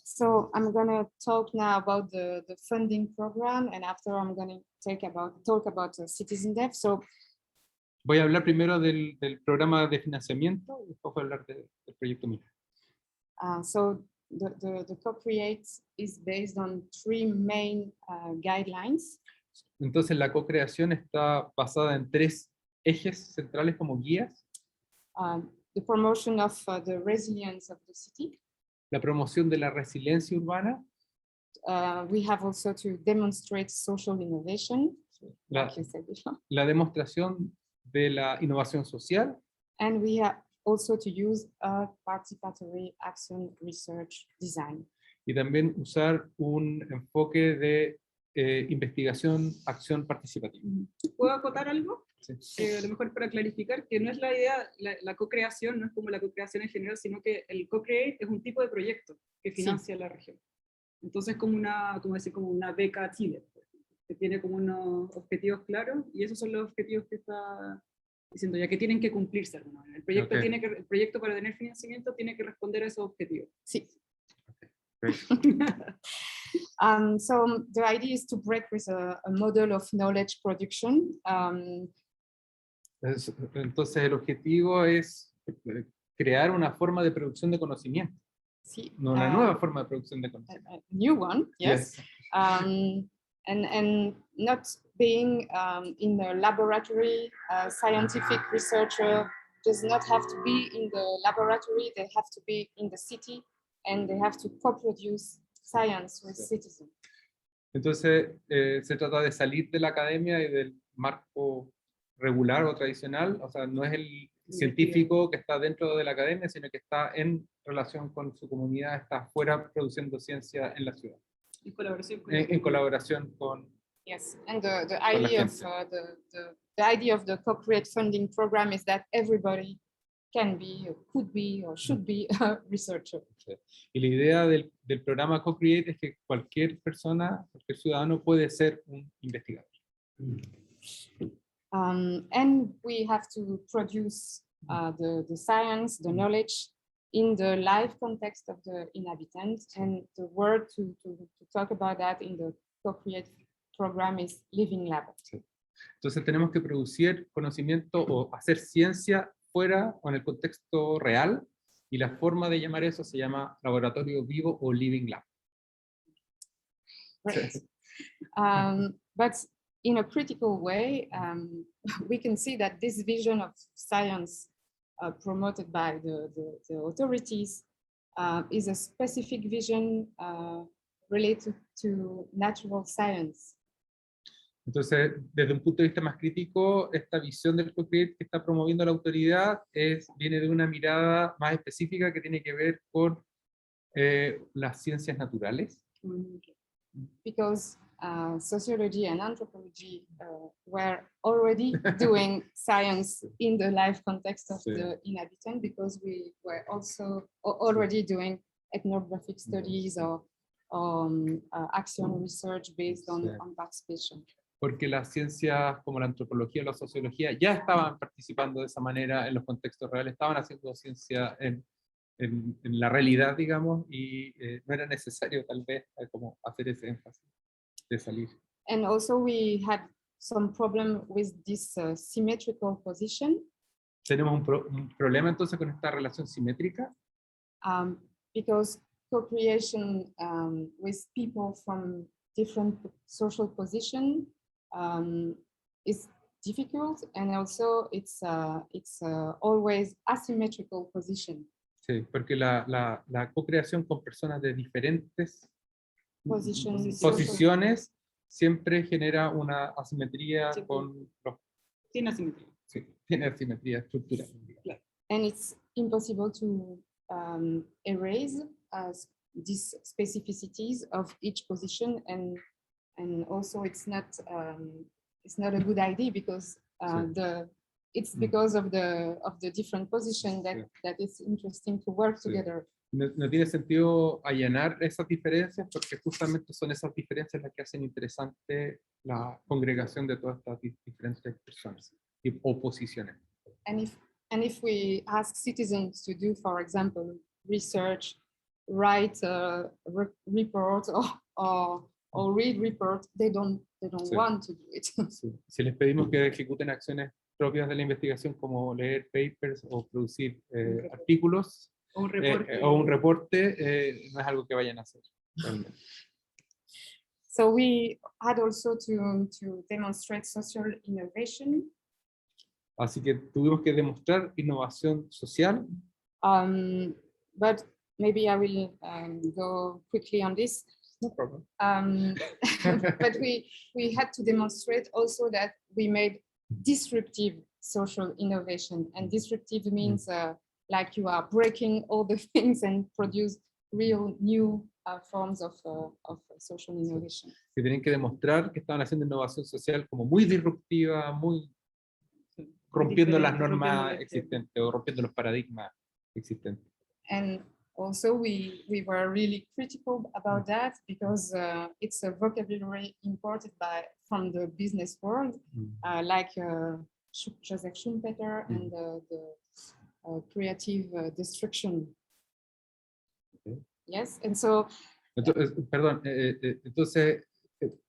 So I'm going to talk now about the funding program, and after I'm going to talk about Citizen Dev. So Voy a hablar primero del programa de financiamiento y después voy a hablar del proyecto mío. So the co-create is based on 3 main guidelines. Entonces la co-creación está basada en 3 ejes centrales como guías. The promotion of the resilience of the city. La promoción de la resiliencia urbana. We have also to demonstrate social innovation, like you said before. La demostración de la innovación social. And we have also to use a participatory action research design. Y también usar un enfoque de investigación, acción participativa. ¿Puedo acotar algo? Sí. A lo mejor para clarificar que no es la idea, la co-creación no es como la co-creación en general, sino que el co-create es un tipo de proyecto que financia la región. Entonces como una beca a Chile, que tiene como unos objetivos claros, y esos son los objetivos que está diciendo ya que tienen que cumplirse. El proyecto, el proyecto para tener financiamiento tiene que responder a esos objetivos. Sí. Okay. So the idea is to break with a model of knowledge production. Entonces el objetivo es crear una forma de producción de conocimiento. Sí, Una nueva forma de producción de conocimiento. a new one, yes. And not being in the laboratory, scientific researcher does not have to be in the laboratory, they have to be in the city, and they have to co-produce science with citizens. Entonces se trata de salir de la academia y del marco regular o tradicional, o sea, no es el científico que está dentro de la academia, sino que está en relación con su comunidad, está afuera produciendo ciencia en la ciudad. En colaboración con En colaboración con. Yes, and the idea of the idea of the co-create funding program is that everybody can be, or could be, or should be a researcher. Y la idea del programa Co-Create es que cualquier persona, cualquier ciudadano puede ser un investigador. And we have to produce the science, the knowledge in the live context of the inhabitants, and the word to talk about that in the Co-Create program is Living Lab. Sí. Entonces tenemos que producir conocimiento o hacer ciencia fuera o en el contexto real, y la forma de llamar eso se llama laboratorio vivo o Living Lab. Right. But in a critical way, we can see that this vision of science promoted by the authorities is a specific vision related to natural science. Entonces, desde un punto de vista más crítico, esta visión del co-create que está promoviendo la autoridad viene de una mirada más específica que tiene que ver con las ciencias naturales. Because sociology and anthropology were already doing science in the life context of the inhabitant, because we were also already doing ethnographic studies or action research based on participation. Porque las ciencias como la antropología o la sociología ya estaban participando de esa manera en los contextos reales, estaban haciendo ciencia en la realidad, digamos, y no era necesario tal vez como hacer ese énfasis de salir. And also we had some problem with this symmetrical position. Tenemos un problema entonces con esta relación simétrica. Because co-creation with people from different social position is difficult, and also it's always asymmetrical position. Sí, porque la co-creación con personas de diferentes posiciones siempre genera una asimetría con los. Tiene asimetría. Sí, tiene asimetría estructural. And it's impossible to erase these specificities of each position, and also it's not a good idea, because it's because of the different position that it's interesting to work together. No tiene sentido allanar esas diferencias, porque justamente son esas diferencias las que hacen interesante la congregación de todas estas diferentes personas o posiciones. And if we ask citizens to do, for example, research write a report or read report, they don't Sí. want to do it. Sí. Si les pedimos que ejecuten acciones propias de la investigación como leer papers o producir artículos O un reporte. o un reporte, no es algo que vayan a hacer. Realmente. So we had also to demonstrate social innovation. Así que tuvimos que demostrar innovación social. But maybe I will go quickly on this. No problem. But we had to demonstrate also that we made disruptive social innovation, and disruptive means like you are breaking all the things and produce real new forms of social innovation. Que tienen que demostrar que estaban haciendo innovación social como muy disruptiva, muy rompiendo las normas existentes o rompiendo los paradigmas existentes. And also we were really critical about that because it's a vocabulary imported from the business world, like Joseph Schumpeter and the creative destruction. Okay. Yes, and so Entonces,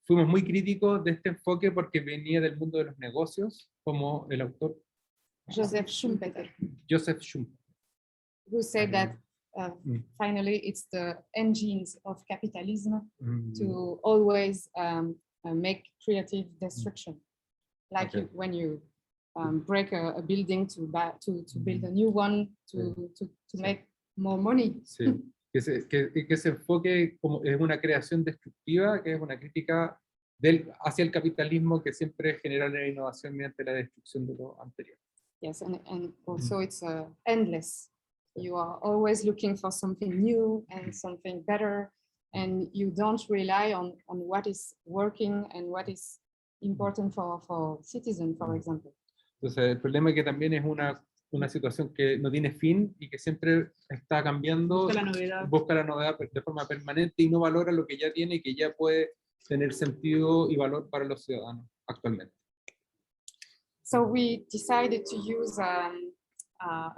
fuimos muy críticos de este enfoque porque venía del mundo de los negocios, como el autor Joseph Schumpeter, who said that finally it's the engines of capitalism to always make creative destruction, like Okay. when you break a building to build a new one to make more money. Sí. Que ese enfoque como es una creación destructiva, que es una crítica hacia el capitalismo que siempre genera la innovación mediante la destrucción de lo anterior. Yes, and also it's endless. You are always looking for something new and something better, and you don't rely on what is working and what is important for citizens, for example. Entonces, el problema es que también es una situación que no tiene fin y que siempre está cambiando, busca la novedad de forma permanente y no valora lo que ya tiene y que ya puede tener sentido y valor para los ciudadanos actualmente. So we decided to use a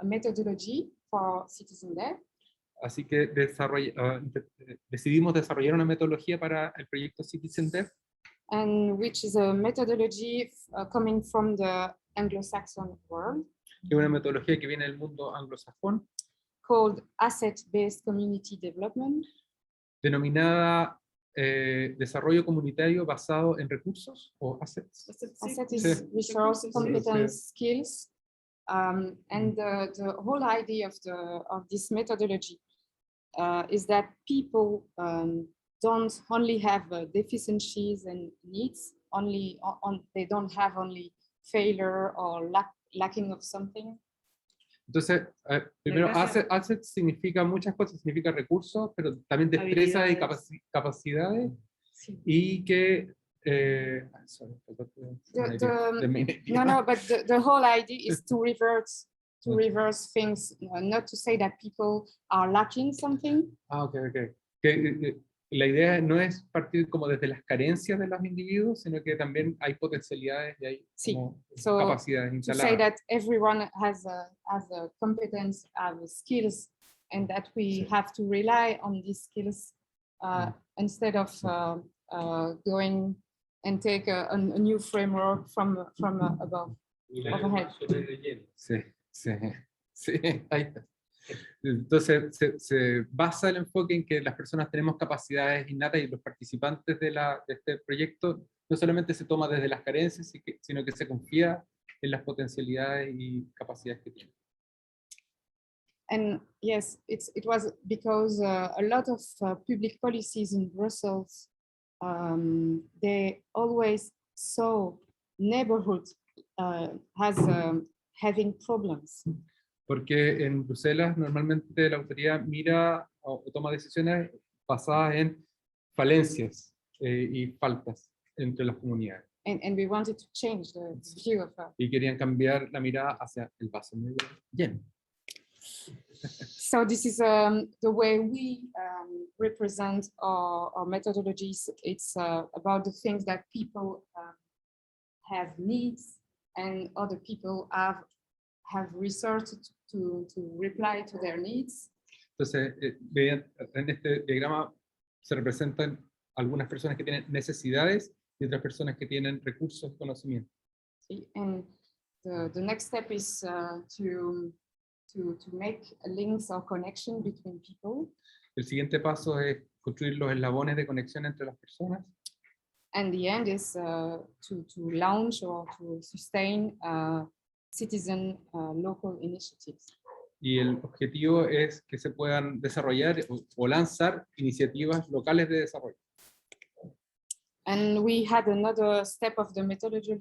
methodology for citizen dev. Así que decidimos desarrollar una metodología para el proyecto Citizen Dev, And which is a methodology coming from the Anglo-Saxon world, que es una metodología que viene del mundo anglosajón, called asset-based community development, denominada desarrollo comunitario basado en recursos o assets. Asset is resource, competence, skills, and the whole idea of this methodology is that people don't only have deficiencies and needs, they don't have only failure or lacking of something. Entonces, primero, asset significa muchas cosas, significa recursos, pero también destrezas y capacidades, y que but the whole idea is to reverse things, not to say that people are lacking something. Okay. Que la idea no es partir como desde las carencias de los individuos, sino que también hay potencialidades y hay como capacidades instaladas. To say that everyone has a competence, has skills, and that we have to rely on these skills instead of going and take a new framework from above, overhead. Sí, ahí está. Entonces se basa el enfoque en que las personas tenemos capacidades innatas y los participantes de este proyecto no solamente se toma desde las carencias, sino que se confía en las potencialidades y capacidades que tienen. And yes, it was because a lot of public policies in Brussels, they always saw neighborhood as having problems. Porque en Bruselas normalmente la autoridad mira o toma decisiones basadas en falencias y faltas entre las comunidades. And we wanted to change the view of that. Y querían cambiar la mirada hacia el vaso medio lleno. So this is the way we represent our methodologies. It's about the things that people have needs and other people have researched to reply to their needs. Entonces, en este diagrama se representan algunas personas que tienen necesidades y otras personas que tienen recursos y conocimientos. See, and the next step is to make links or connection between people. El siguiente paso es construir los eslabones de conexión entre las personas. And the end is to launch or to sustain citizen local initiatives. Y el objetivo es que se puedan desarrollar o lanzar iniciativas locales de desarrollo. And we had another step of the methodology,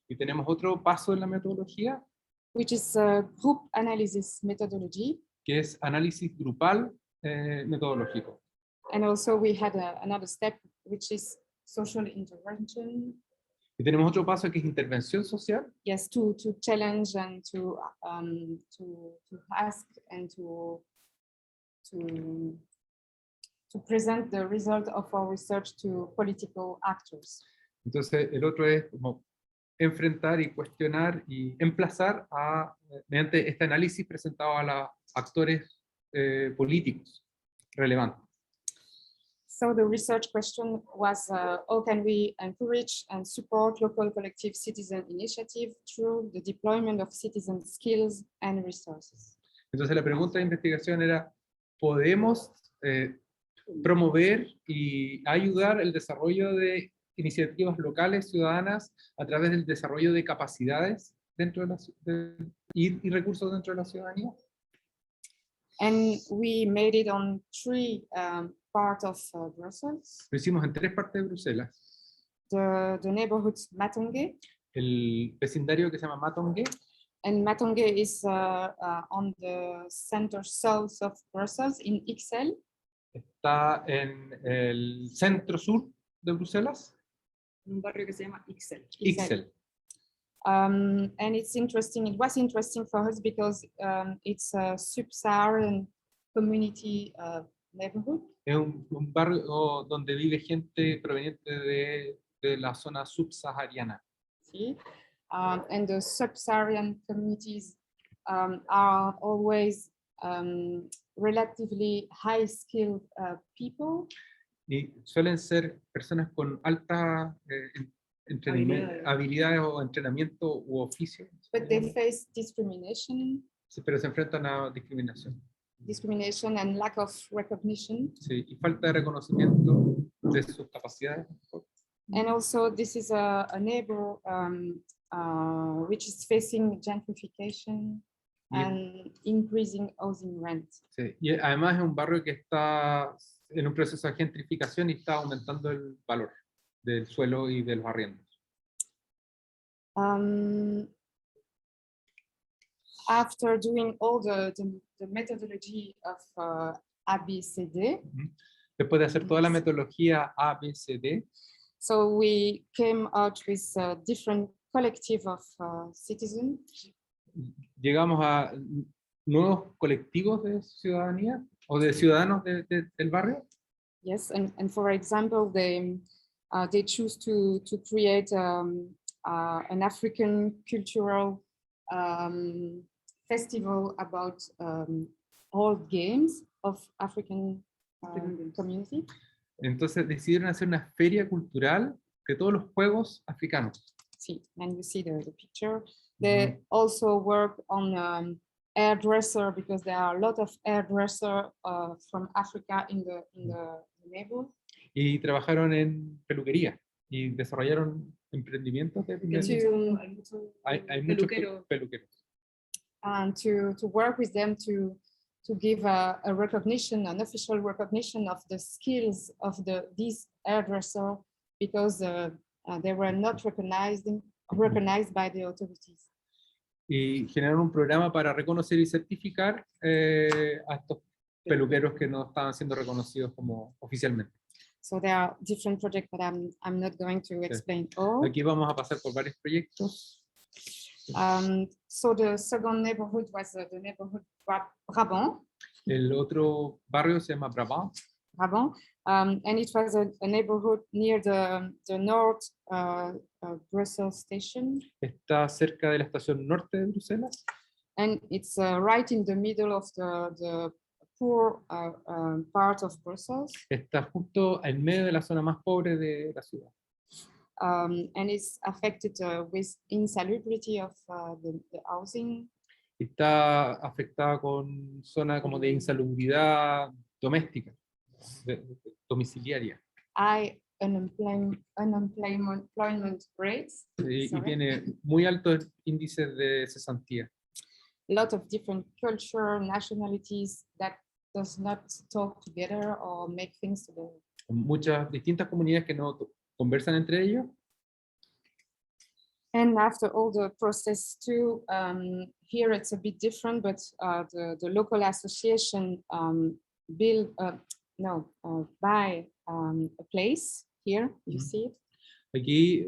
Y tenemos otro paso en la metodología, which is group analysis methodology. que es análisis grupal metodológico. And also we had another step, which is social intervention. Y tenemos otro paso que es intervención social, Yes, to challenge and to ask and to present the result of our research to political actors. entonces el otro es como enfrentar y cuestionar y emplazar mediante este análisis presentado a los actores políticos relevantes. So the research question was, how can we encourage and support local collective citizen initiative through the deployment of citizen skills and resources? Entonces la pregunta de investigación era, ¿podemos promover y ayudar el desarrollo de iniciativas locales ciudadanas a través del desarrollo de capacidades dentro de y recursos dentro de la ciudadanía? And we made it on three parts of Brussels. Lo hicimos en 3 partes de Bruselas. The neighborhood Matonge, El vecindario que se llama Matonge, and Matonge is on the center south of Brussels in UpCycle. está en el centro sur de Bruselas, Un barrio que se llama Ixel. UpCycle. And it's interesting. It was interesting for us because it's a sub-Saharan community neighborhood. Es un barrio donde vive gente proveniente de la zona subsahariana. See? And the sub-Saharan communities are always relatively high-skilled people. Y suelen ser personas con alta habilidades o entrenamiento u oficio, But they face discrimination pero se enfrentan a discriminación. And lack of recognition. Sí, y falta de reconocimiento de sus capacidades. And also this is a neighbor which is facing gentrification and increasing housing rent. Sí, y además es un barrio que está en un proceso de gentrificación y está aumentando el valor del suelo y de los arriendos. After doing all the methodology of ABCD, Después de hacer toda la metodología ABCD, so we came out with a different collective of citizens. llegamos a nuevos colectivos de ciudadanía o de ciudadanos del barrio. Yes, and for example, they choose to create an African cultural festival about old games of African community. Entonces decidieron hacer una feria cultural de todos los juegos africanos. See, and you see the picture. They also work on hairdresser because there are a lot of hairdresser from Africa in the neighborhood. Y trabajaron en peluquería y desarrollaron emprendimientos de hay muchos peluqueros. And to work with them to give a recognition, an official recognition of the skills of these hairdresser because they were not recognized by the authorities. Y generaron un programa para reconocer y certificar a estos peluqueros que no estaban siendo reconocidos como oficialmente. So there are different projects, but I'm not going to explain all. Aquí vamos a pasar por varios proyectos. So the second neighborhood was the neighborhood Brabant. El otro barrio se llama Brabant. And it was a neighborhood near the North Brussels station. Está cerca de la estación norte de Bruselas. And it's right in the middle of the poor part of Brussels. Está justo en medio de la zona más pobre de la ciudad. And it's affected with insalubrity of the housing. Está afectada con zona como de insalubridad doméstica, domiciliaria. High unemployment rates. Y Sorry. tiene muy altos índices de cesantía. A lot of different culture, nationalities that does not talk together or make things together. Muchas distintas comunidades que no conversan entre ellos. And after all the process too, here it's a bit different, but the local association buy a place here, you see it. Aquí,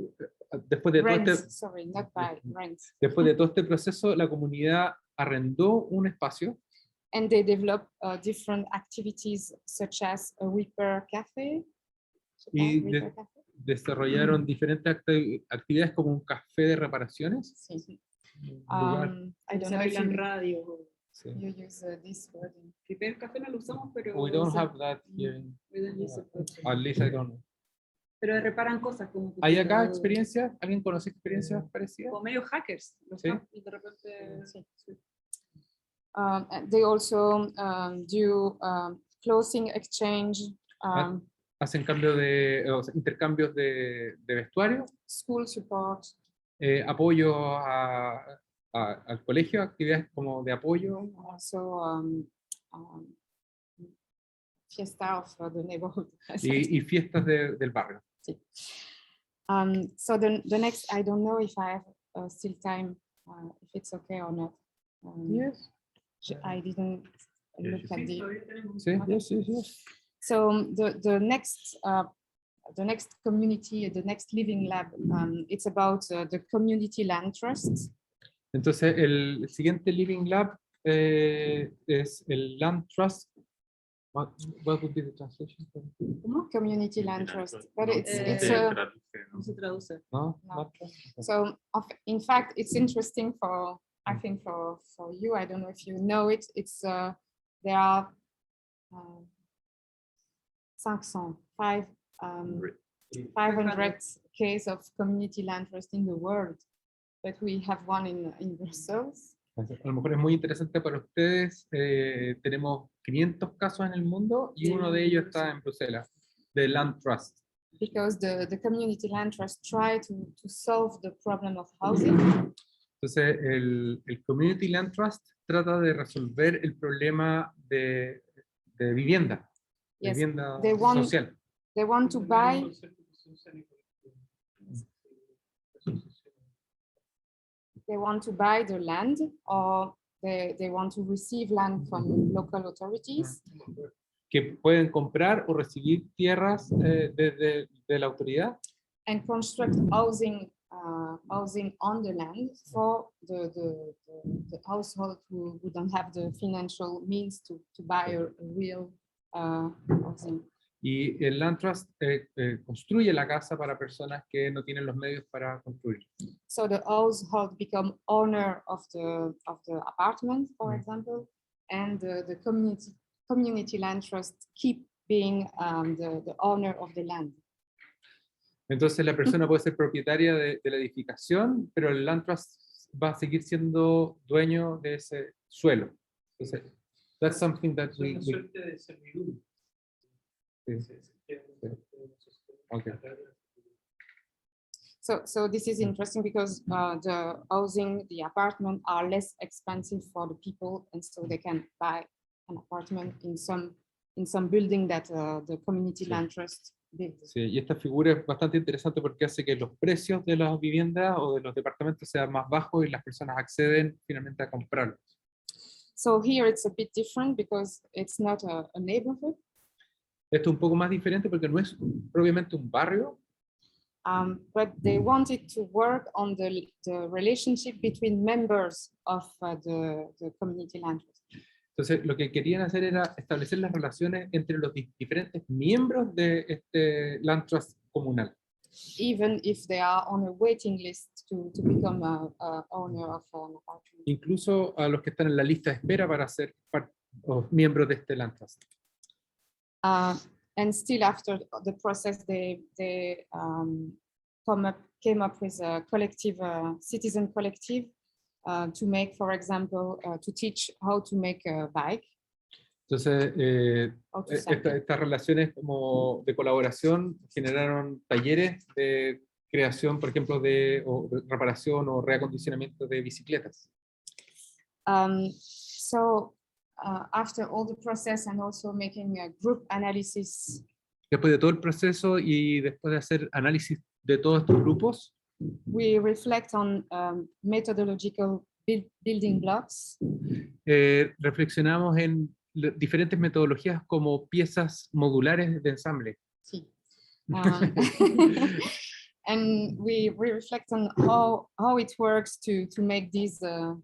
después de todo Rent, sorry, not buy, rent. después de todo este proceso, la comunidad arrendó un espacio And they develop different activities such as a repair cafe. y Repair cafe? desarrollaron diferentes actividades como un café de reparaciones. Sí. Un lugar, I don't Se know if bailan you, radio. sí. you use this wording. Primer café no lo usamos, pero... We don't have that here. we don't use it, but- At least I don't know. Pero reparan cosas como... ¿Hay acá computador, experiencias? ¿Alguien conoce experiencias parecidas? como medio hackers. ¿No? Sí. Y de repente... Sí. They also do clothing exchange, Hacen cambio de, o sea, intercambios de vestuario, school support, apoyo al colegio, actividades como de apoyo also fiesta of the neighborhood. y fiestas del barrio. So the next, I don't know if I have still time, if it's okay or not. Yes. I didn't look at the. Sí, yes, yes, yes. So the next community, the next living lab, it's about the community land trusts. Entonces el siguiente Living Lab es el Land Trust. What would be the translation? Community land trust, but it's ¿Cómo se traduce? No? No. Land Trust? Okay. so in fact it's interesting for, I think for you, I don't know if you know it, it's there are 500 cases of community land trust in the world, but we have one in Brussels. A lo mejor es muy interesante para ustedes. Tenemos 500 casos en el mundo y uno de ellos está en Bruselas, de Land Trust. Because the community land trust try to solve the problem of housing. Entonces, el Community Land Trust trata de resolver el problema de vivienda, Yes, vivienda they want- social. They want to buy, the land, or they want to receive land from local authorities. Que pueden comprar o recibir tierras de la autoridad And construct housing on the land for the household who don't have the financial means to buy a real housing. y el Land Trust construye la casa para personas que no tienen los medios para construir. So the household become owner of the apartment, for example, and the community land trust keep being the owner of the land. Entonces la persona puede ser propietaria de la edificación, pero el Land Trust va a seguir siendo dueño de ese suelo. Entonces, that's something that Es una suerte de servidumbre. Okay. So this is interesting because the housing, the apartment are less expensive for the people, and so they can buy an apartment in some building that the community land trust built. Sí, y esta figura es bastante interesante porque hace que los precios de las viviendas o de los departamentos sean más bajos y las personas acceden finalmente a comprarlos. So here it's a bit different because it's not a neighborhood, Esto es un poco más diferente porque no es propiamente un barrio, but they wanted to work on the relationship between members of the community land trust. entonces lo que querían hacer era establecer las relaciones entre los diferentes miembros de este Land Trust comunal. even if they are on a waiting list to become a owner of an apartment. Incluso a los que están en la lista de espera para ser miembros de este Land Trust. And still after the process, they came up with a collective, citizen collective, to make, for example, to teach how to make a bike. Entonces, estas relaciones como de colaboración generaron talleres de creación, por ejemplo, de reparación o reacondicionamiento de bicicletas. So after all the process and also making a group analysis. Después de todo el proceso y después de hacer análisis de todos estos grupos, we reflect on methodological building blocks. Reflexionamos en diferentes metodologías como piezas modulares de ensamble. Sí. And we reflect on how it works to make these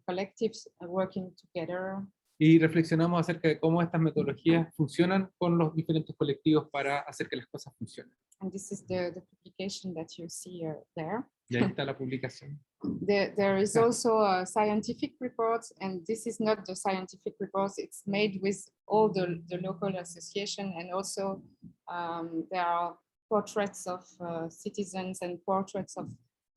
collectives working together. Y reflexionamos acerca de cómo estas metodologías funcionan con los diferentes colectivos para hacer que las cosas funcionen. And this is the publication that you see there. Y ahí está la publicación. There is also a scientific report, and this is not the scientific report. It's made with all the local association, and also there are portraits of citizens and portraits of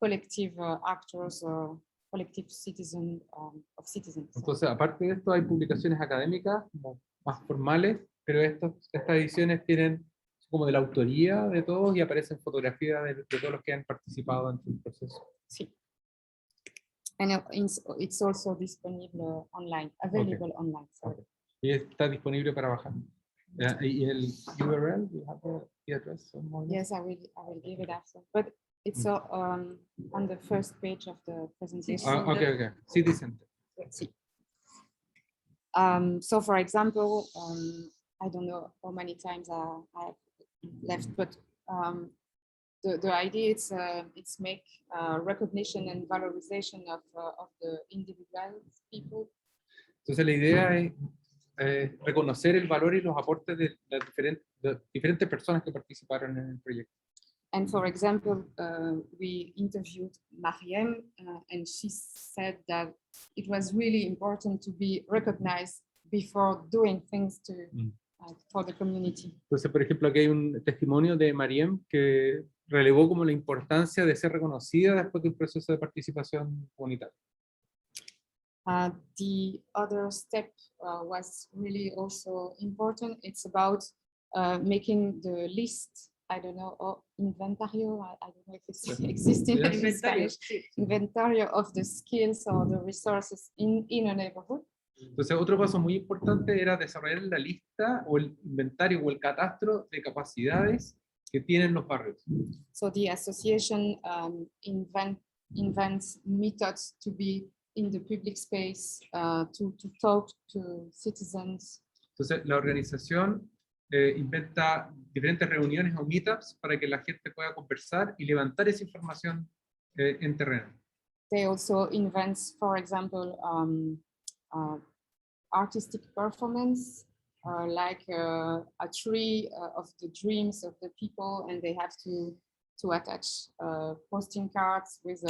collective actors or collective citizen of citizens. Entonces, aparte de esto, hay publicaciones académicas como más formales, pero estas ediciones tienen como de la autoría de todos y aparecen fotografías de todos los que han participado en el proceso. Sí. And it's also disponible online, available online. Sorry. Y está disponible para bajar. ¿Y el URL? You have the address? Yes, I will give it after. But it's on the first page of the presentation. Okay. City Center. Sí. So, for example, I don't know how many times I have left, but the idea is it's make recognition and valorization of the individual people. Entonces la idea es reconocer el valor y los aportes de las diferentes personas que participaron en el proyecto. And for example, we interviewed Mariem, and she said that it was really important to be recognized before doing things for the community. Entonces, por ejemplo, aquí hay un testimonio de Mariem que relevó como la importancia de ser reconocida después de un proceso de participación comunitaria. The other step was really also important. It's about making the list. I don't know, inventario. I don't know if it's existing in Spanish. Inventario of the skills or the resources in a neighborhood. Entonces, otro paso muy importante era desarrollar la lista o el inventario o el catastro de capacidades que tienen los barrios. So the association invents methods to be in the public space, to talk to citizens. Entonces, la organización inventa diferentes reuniones o meetups para que la gente pueda conversar y levantar esa información en terreno. They also invent, for example, artistic performance, like a tree of the dreams of the people, and they have to attach posting cards with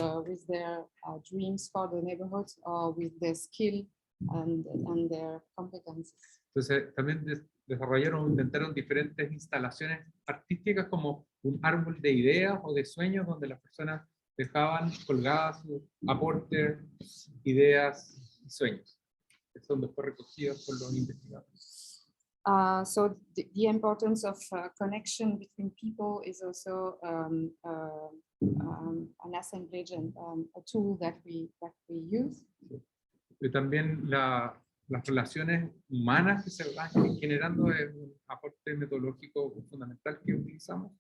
their dreams for the neighborhood or with their skill and their competences. Entonces, también inventaron diferentes instalaciones artísticas como un árbol de ideas o de sueños donde las personas dejaban colgadas sus aportes, ideas y sueños, que son después recogidos por los investigadores. So the importance of connection between people is also an assemblage and a tool that we use. Y también las relaciones humanas que se van generando es un aporte metodológico fundamental que utilizamos.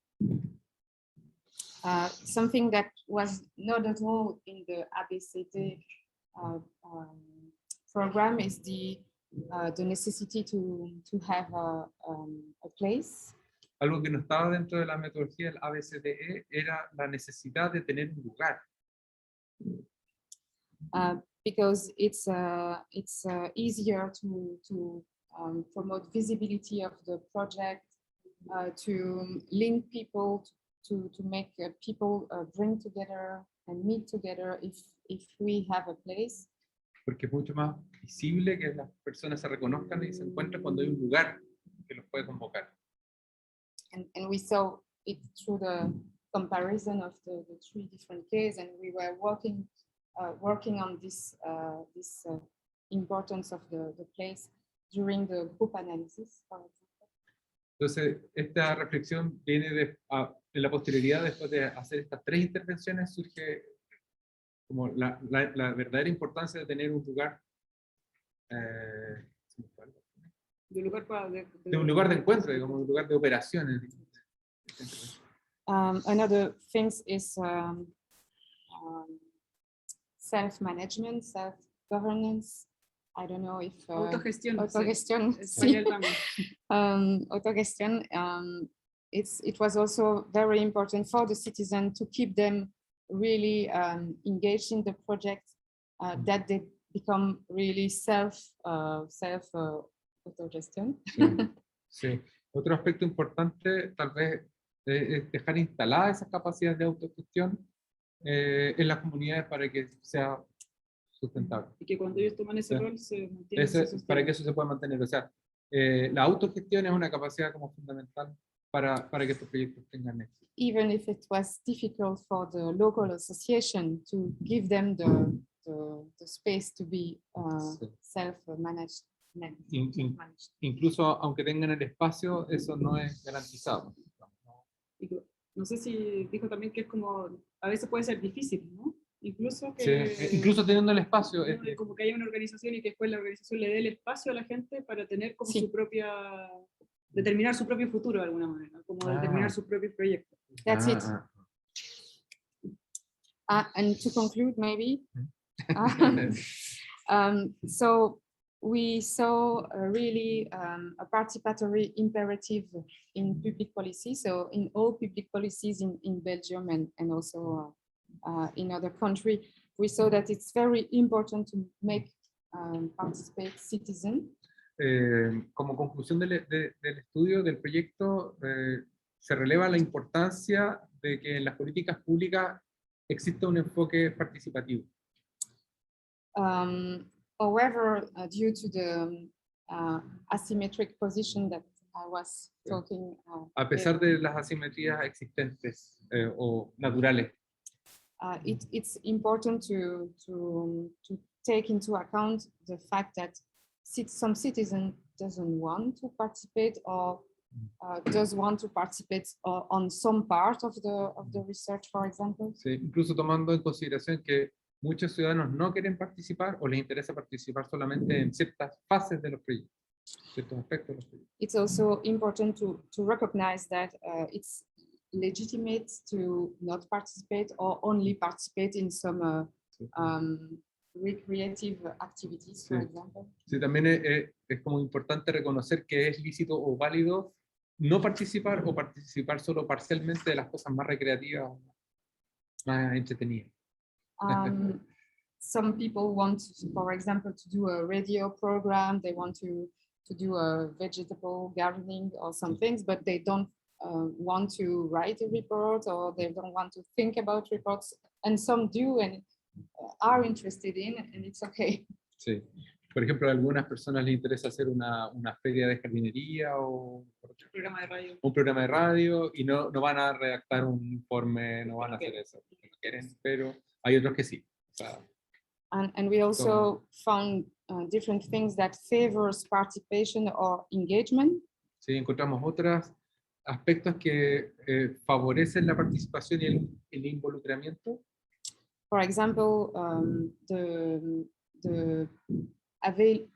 Something that was not at all in the ABCD program is the necessity to have a place. Algo que no estaba dentro de la metodología del ABCDE era la necesidad de tener un lugar. Because it's easier to promote visibility of the project, to link people to make people bring together and meet together if we have a place. Porque es mucho más visible que las personas se reconozcan y se encuentren cuando hay un lugar que los puede convocar. And we saw it through the comparison of the three different cases, and we were working on this importance of the place during the group analysis, for example. Entonces, esta reflexión viene de la posterioridad, después de hacer estas tres intervenciones, surge como la verdadera importancia de tener un lugar, de un lugar de encuentro, digamos, un lugar de operaciones. Another thing is self-management, self-governance. I don't know if Autogestión. autogestión. Español también. Autogestión. It was also very important for the citizen to keep them really engaged in the project, that they become really autogestión. Sí, sí. Otro aspecto importante tal vez es dejar instaladas esas capacidades de autogestión en las comunidades para que sea sustentable. Y que cuando ellos toman ese Sí. rol se mantiene. Para que eso se pueda mantener. O sea, la autogestión es una capacidad como fundamental para que estos proyectos tengan éxito. Even if it was difficult for the local association to give them the space to be Sí. self-managed. Incluso aunque tengan el espacio, eso no es garantizado. No sé si dijo también que es como, a veces puede ser difícil, ¿no? Incluso que... Sí, incluso teniendo el espacio. Como que haya una organización y que después la organización le dé el espacio a la gente para tener como Sí. su propia... determinar su propio futuro de alguna manera, como determinar sus propios proyectos. That's it. And to conclude, maybe. So we saw really a participatory imperative in public policy. So in all public policies in Belgium and also in other countries, we saw that it's very important to make participate citizens. Como conclusión del estudio, del proyecto, se releva la importancia de que en las políticas públicas exista un enfoque participativo. However, due to the asymmetric position that I was talking A pesar de las asimetrías existentes o naturales, it's important to take into account the fact that some citizen doesn't want to participate or does want to participate on some part of the research, for example. sí, incluso tomando en consideración que muchos ciudadanos no quieren participar o les interesa participar solamente en ciertas fases de los proyectos, ciertos aspectos de los proyectos. It's also important to recognize that it's legitimate to not participate or only participate in some recreative activities, for example. Sí, también es como importante reconocer que es lícito o válido no participar o participar solo parcialmente de las cosas más recreativas, más entretenidas. Some people want, for example, to do a radio program, they want to do a vegetable gardening or some things, but they don't want to write a report or they don't want to think about reports, and some do and are interested in, and it's okay. Sí. Por ejemplo, a algunas personas les interesa hacer una feria de jardinería o un programa de radio y no van a redactar un informe, no van a hacer eso, porque no quieren, pero hay otros que sí. O sea, and we also found different things that favors participation or engagement. Sí, encontramos otros aspectos que favorecen la participación y el involucramiento. For example, the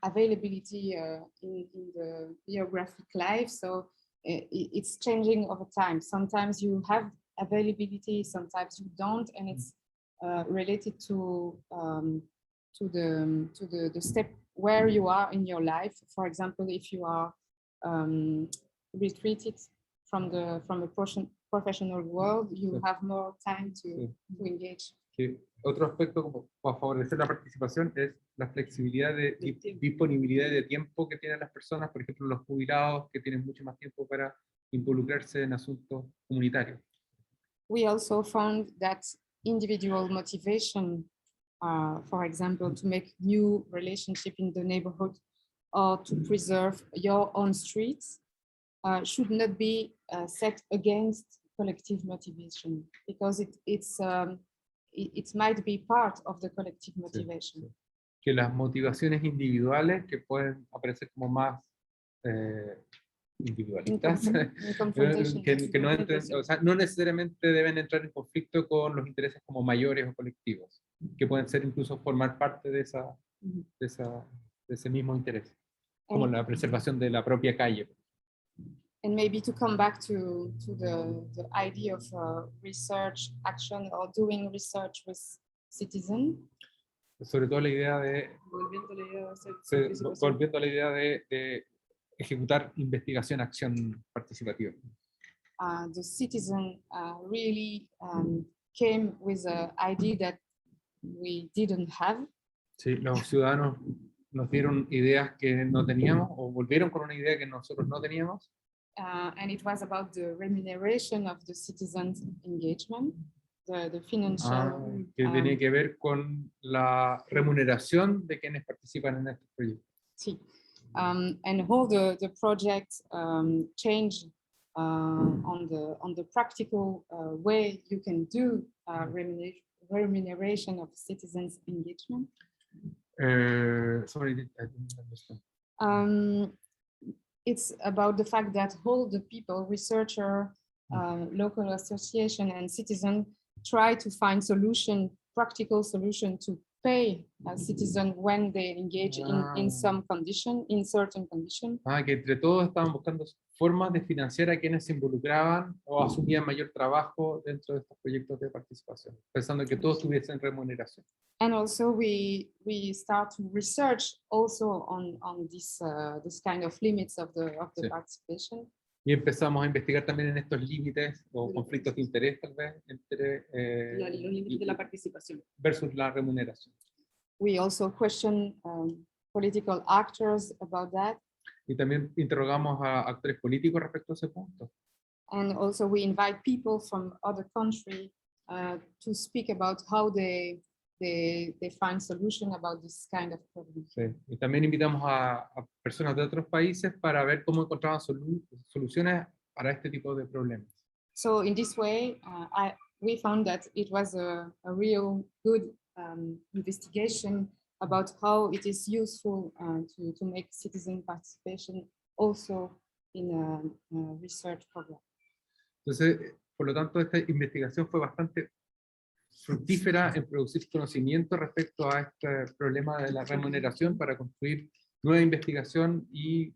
availability in the geographic life. So it's changing over time. Sometimes you have availability, sometimes you don't, and it's related to the step where you are in your life. For example, if you are retreated from a professional world, you have more time to engage. Que otro aspecto como para favorecer la participación es la flexibilidad de disponibilidad de tiempo que tienen las personas, por ejemplo los jubilados que tienen mucho más tiempo para involucrarse en asuntos comunitarios. we also found that individual motivation, for example, to make new relationship in the neighborhood or to preserve your own streets, should not be set against collective motivation, because it might be part of the collective motivation. Sí, sí. Que las motivaciones individuales, que pueden aparecer como más individualistas, que no entren, o sea, no necesariamente deben entrar en conflicto con los intereses como mayores o colectivos, que pueden ser incluso formar parte de ese mismo interés, como la preservación de la propia calle. And maybe to come back to the idea of research action or doing research with citizens. Sobre todo la idea de, volviendo a la idea de ejecutar investigación, acción participativa. The citizen really came with an idea that we didn't have. Sí, los ciudadanos nos dieron ideas que no teníamos, o volvieron con una idea que nosotros no teníamos. And it was about the remuneration of the citizens' engagement, the financial. Que tenía que ver con la remuneración de quienes participan en estos proyectos. Sí. And how the project changed on the practical way you can do remuneration of citizens' engagement. Sorry, I didn't understand. It's about the fact that all the people, researcher, local association, and citizen try to find practical solution to pay a citizen when they engage in some condition, in certain condition. Que entre todos estaban buscando formas de financiar a quienes se involucraban o asumían mayor trabajo dentro de estos proyectos de participación, pensando que todos tuviesen remuneración. And also we start to research also on this kind of limits of the Sí. participation. Y empezamos a investigar también en estos límites o conflictos de interés, tal vez, entre Los límites de la participación. versus la remuneración. We also question political actors about that. Y también interrogamos a actores políticos respecto a ese punto. And also we invite people from other countries to speak about how they find solution about this kind of problem. Sí. Y también invitamos a personas de otros países para ver cómo encontraban soluciones para este tipo de problemas. So in this way, we found that it was a real good investigation about how it is useful to make citizen participation also in a research program. Entonces, por lo tanto, esta investigación fue bastante fructífera en producir conocimiento respecto a este problema de la remuneración para construir nueva investigación y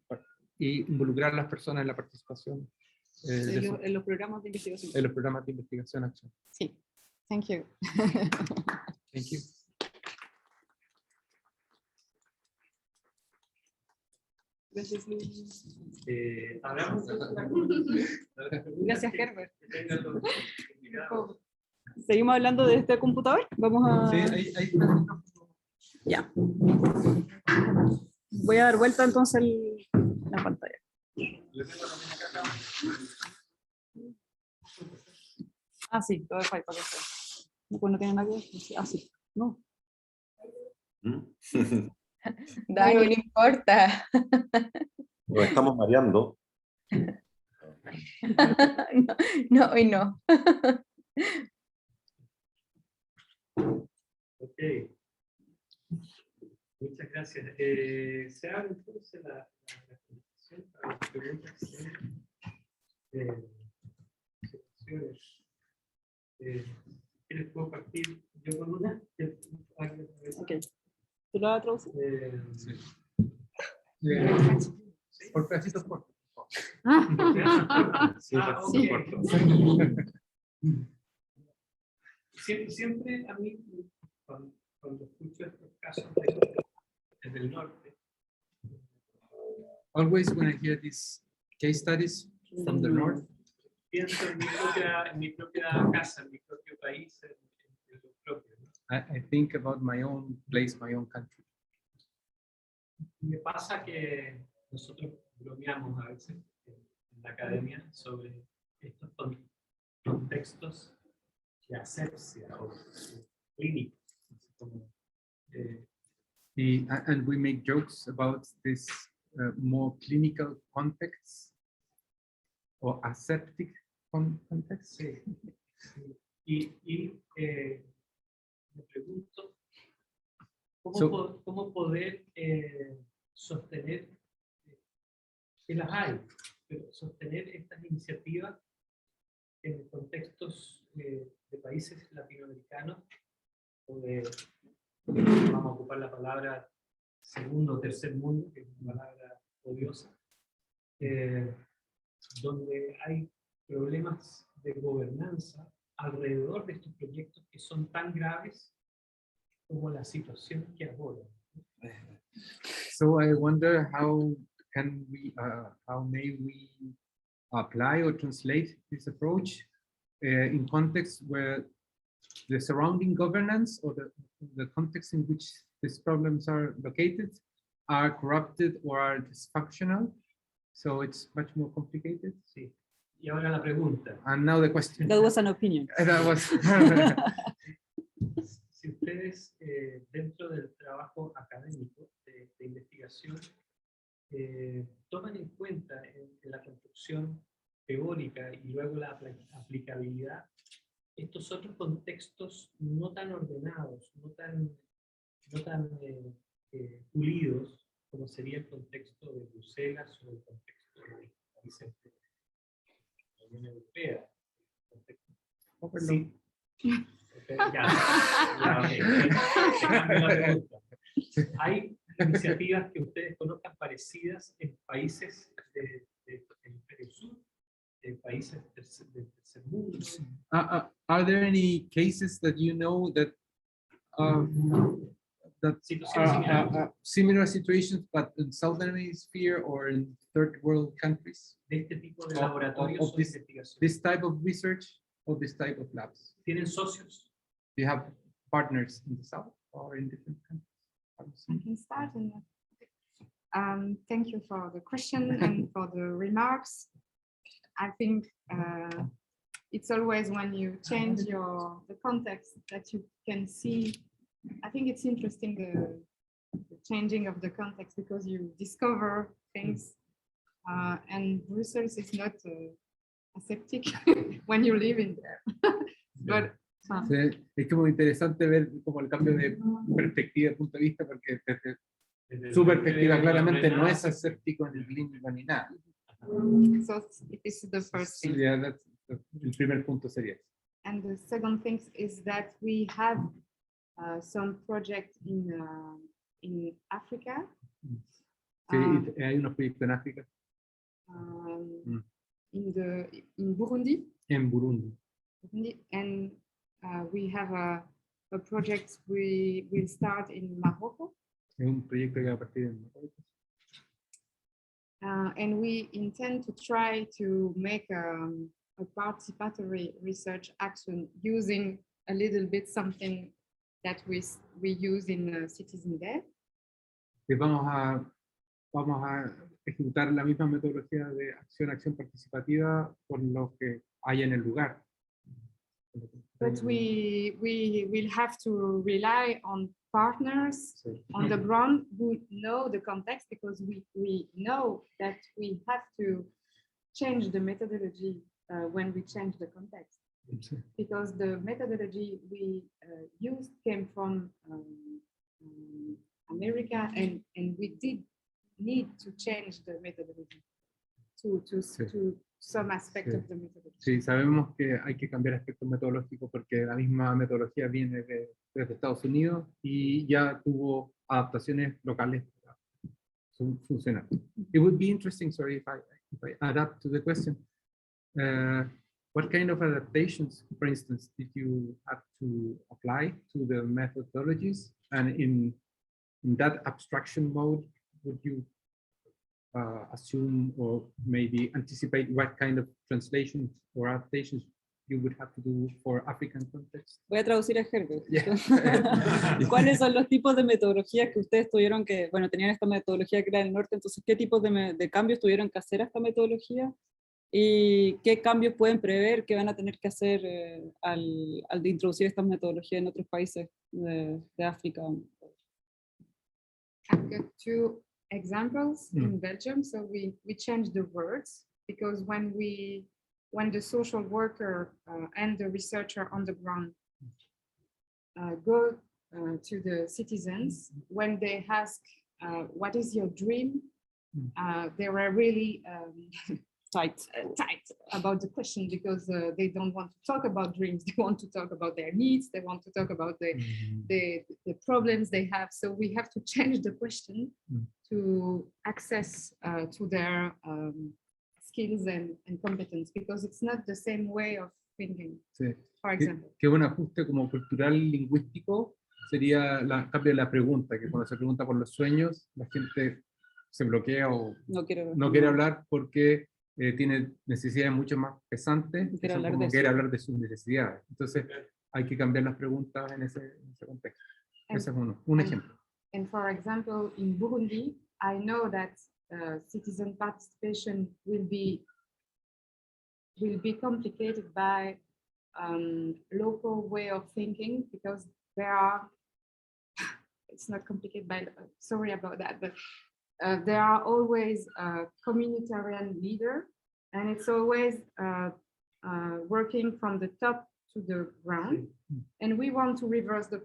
involucrar a las personas en la participación En los programas de investigación. en los programas de investigación acción. Sí, thank you. Thank you. Gracias, Luis. Hablamos Gracias, Herbert. ¿Seguimos hablando de este computador? Vamos a... Sí, ahí Ya. Voy a dar vuelta entonces la pantalla. Ah, sí, todo es para que sea. Pues no tiene nada que ver. Ah, sí. No. Dani, no importa. Nos estamos mareando. No, hoy no. Ok. Muchas gracias. Se abre entonces la presentación para las preguntas ¿Quieres puedo partir yo con una? Ok. ¿Tú lo vas a traducir? sí. Por pedacitos cortos. Sí, Sí. Corto. Siempre a mí, cuando escucho estos casos desde el norte, Always when I hear these case studies from the north, pienso en mi propia casa, en mi propio país, en lo propio, ¿no? I think about my own place, my own country. Me pasa que nosotros bromeamos a veces en la academia sobre estos contextos asepsia o clínico. Como, and we make jokes about this more clinical context or aseptic context. Sí. Y me pregunto, ¿cómo poder sostener, que las hay, pero sostener estas iniciativas en contextos de países latinoamericanos o de, vamos a ocupar la palabra segundo o tercer mundo, que es una palabra odiosa, donde hay problemas de gobernanza alrededor de estos proyectos que son tan graves como la situación que abordan? So I wonder how may we apply or translate this approach in contexts where the surrounding governance or the context in which these problems are located are corrupted or are dysfunctional. So it's much more complicated. Sí. Y ahora la pregunta. And now the question. That was an opinion. That was Si ustedes dentro del trabajo académico de investigación toman en cuenta en la construcción teórica y luego la aplicabilidad estos otros contextos no tan ordenados, no tan pulidos como sería el contexto de Bruselas o el contexto de países de la Unión Europea. Sí. ¿Hay iniciativas que ustedes conozcan parecidas en países del hemisferio sur, en países del tercer mundo? Are there any cases that you know that are similar situations, but in Southern Hemisphere or in third world countries? De este tipo de laboratorios of this type of research or this type of labs? ¿Tienen socios? Do you have partners in the South or in different countries? I can start. Thank you for the question and for the remarks. I think it's always when you change the context that you can see. I think it's interesting the changing of the context because you discover things, and Brussels is not aseptic when you live in there. But sí, es como interesante ver como el cambio de perspectiva, de punto de vista, porque desde su perspectiva claramente no es aséptico ni clínico ni nada. So this is the first thing. Yeah, el primer punto sería eso. And the second thing is that we have some projects in Africa. Sí, hay unos proyectos en África. In Burundi. En Burundi. And we have a project we will start in Morocco. Es un proyecto que va a partir en Marruecos. And we intend to try to make a participatory research action using a little bit something that we use in Citizen Day. Vamos a ejecutar la misma metodología de acción participativa con lo que hay en el lugar. But we will have to rely on partners on the ground who know the context, because we know that we have to change the methodology when we change the context. Because the methodology we used came from America, and we did need to change the methodology to some aspect of the methodology. Sí, sabemos que hay que cambiar aspectos metodológicos porque la misma metodología viene desde Estados Unidos y ya tuvo adaptaciones locales para funcionar. It would be interesting, sorry, if I add up to the question. What kind of adaptations, for instance, did you have to apply to the methodologies? And in that abstraction mode, would you assume or maybe anticipate what kind of translations or adaptations you would have to do for African context? Voy a traducir a Herbert. Yeah. ¿Cuáles son los tipos de metodologías que ustedes tuvieron que, bueno, tenían esta metodología que era del norte, entonces, ¿qué tipos de cambios tuvieron que hacer a esta metodología y qué cambios pueden prever que van a tener que hacer al de introducir estas metodologías en otros países de África. I've got two examples in Belgium. So we changed the words because when the social worker and the researcher on the ground go to the citizens, when they ask, what is your dream? They were really tight about the question because they don't want to talk about dreams. They want to talk about their needs. They want to talk about the problems they have. So we have to change the question to access to their skills and competence, because it's not the same way of thinking. Sí. For example. Que un ajuste como cultural lingüístico sería cambio de la pregunta, que cuando se pregunta por los sueños, la gente se bloquea o no quiere hablar porque tiene necesidades mucho más pesantes, que son como quiere hablar de sus necesidades. Entonces hay que cambiar las preguntas en ese contexto. Ese es un ejemplo. And for example, in Burundi, I know that citizen participation will be complicated by local way of thinking, because there are, it's not complicated by, sorry about that, but there are always a communitarian leader, and it's always working from the top to the ground. And we want to reverse the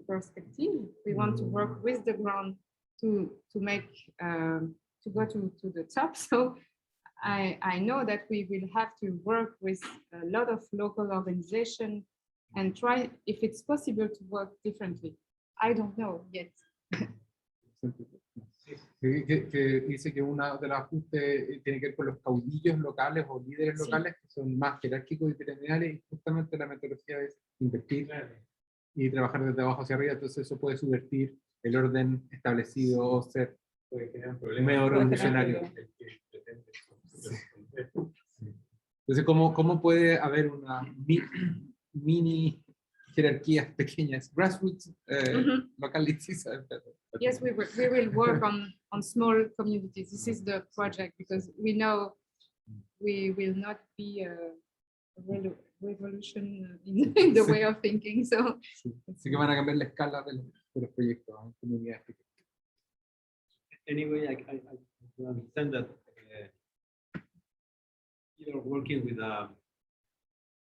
perspective. We want to work with the ground to make to go to the top. So I know that we will have to work with a lot of local organizations and try if it's possible to work differently. I don't know yet. Que dice que uno de los ajustes tiene que ver con los caudillos locales o líderes locales, que son más jerárquicos y piramidales, y justamente la metodología es invertir y trabajar desde abajo hacia arriba. Entonces eso puede subvertir el orden establecido o ser medio revolucionario. Entonces, ¿cómo puede haber una mini jerarquías pequeñas, grassroots, localities? Yes, we will work on small communities. This is the project, because we know we will not be a revolution in the way of thinking. So, así que van a cambiar la escala de los proyectos en comunidades pequeñas. Anyway, I understand that you're working with a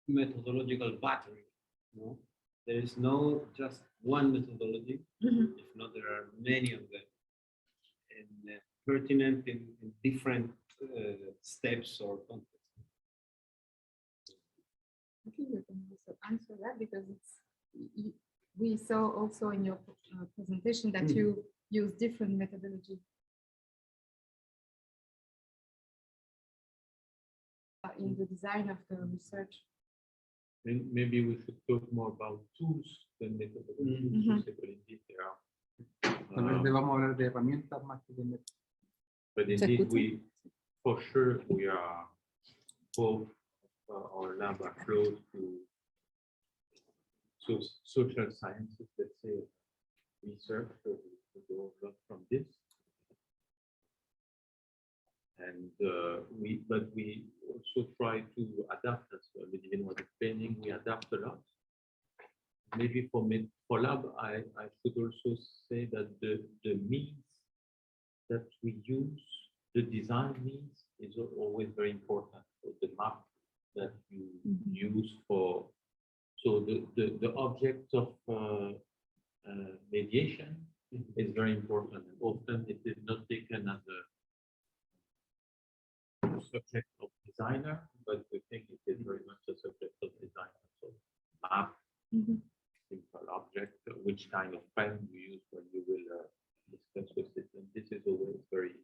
methodological battery. No? There is no just one methodology. If not, there are many of them, and pertinent in different steps or contexts. I think we can also answer that, because we saw also in your presentation that you use different methodologies in the design of the research. And maybe we should talk more about tools than methodologies. Tal vez debamos hablar de herramientas más que de métodos. But indeed, for sure, we are both our lab are close to social sciences, let's say, research. So we go a lot from this. And we also try to adapt as well. Ludivine was explaining, we adapt a lot. Maybe for lab, I should also say that the means that we use, the design means, is always very important. So the map that you use for, so the object of mediation is very important. And often it is not taken as a subject of designer, but we think it is very much a subject of designer. So map, simple object, which kind of pen you use when you will discuss with it. And this is always very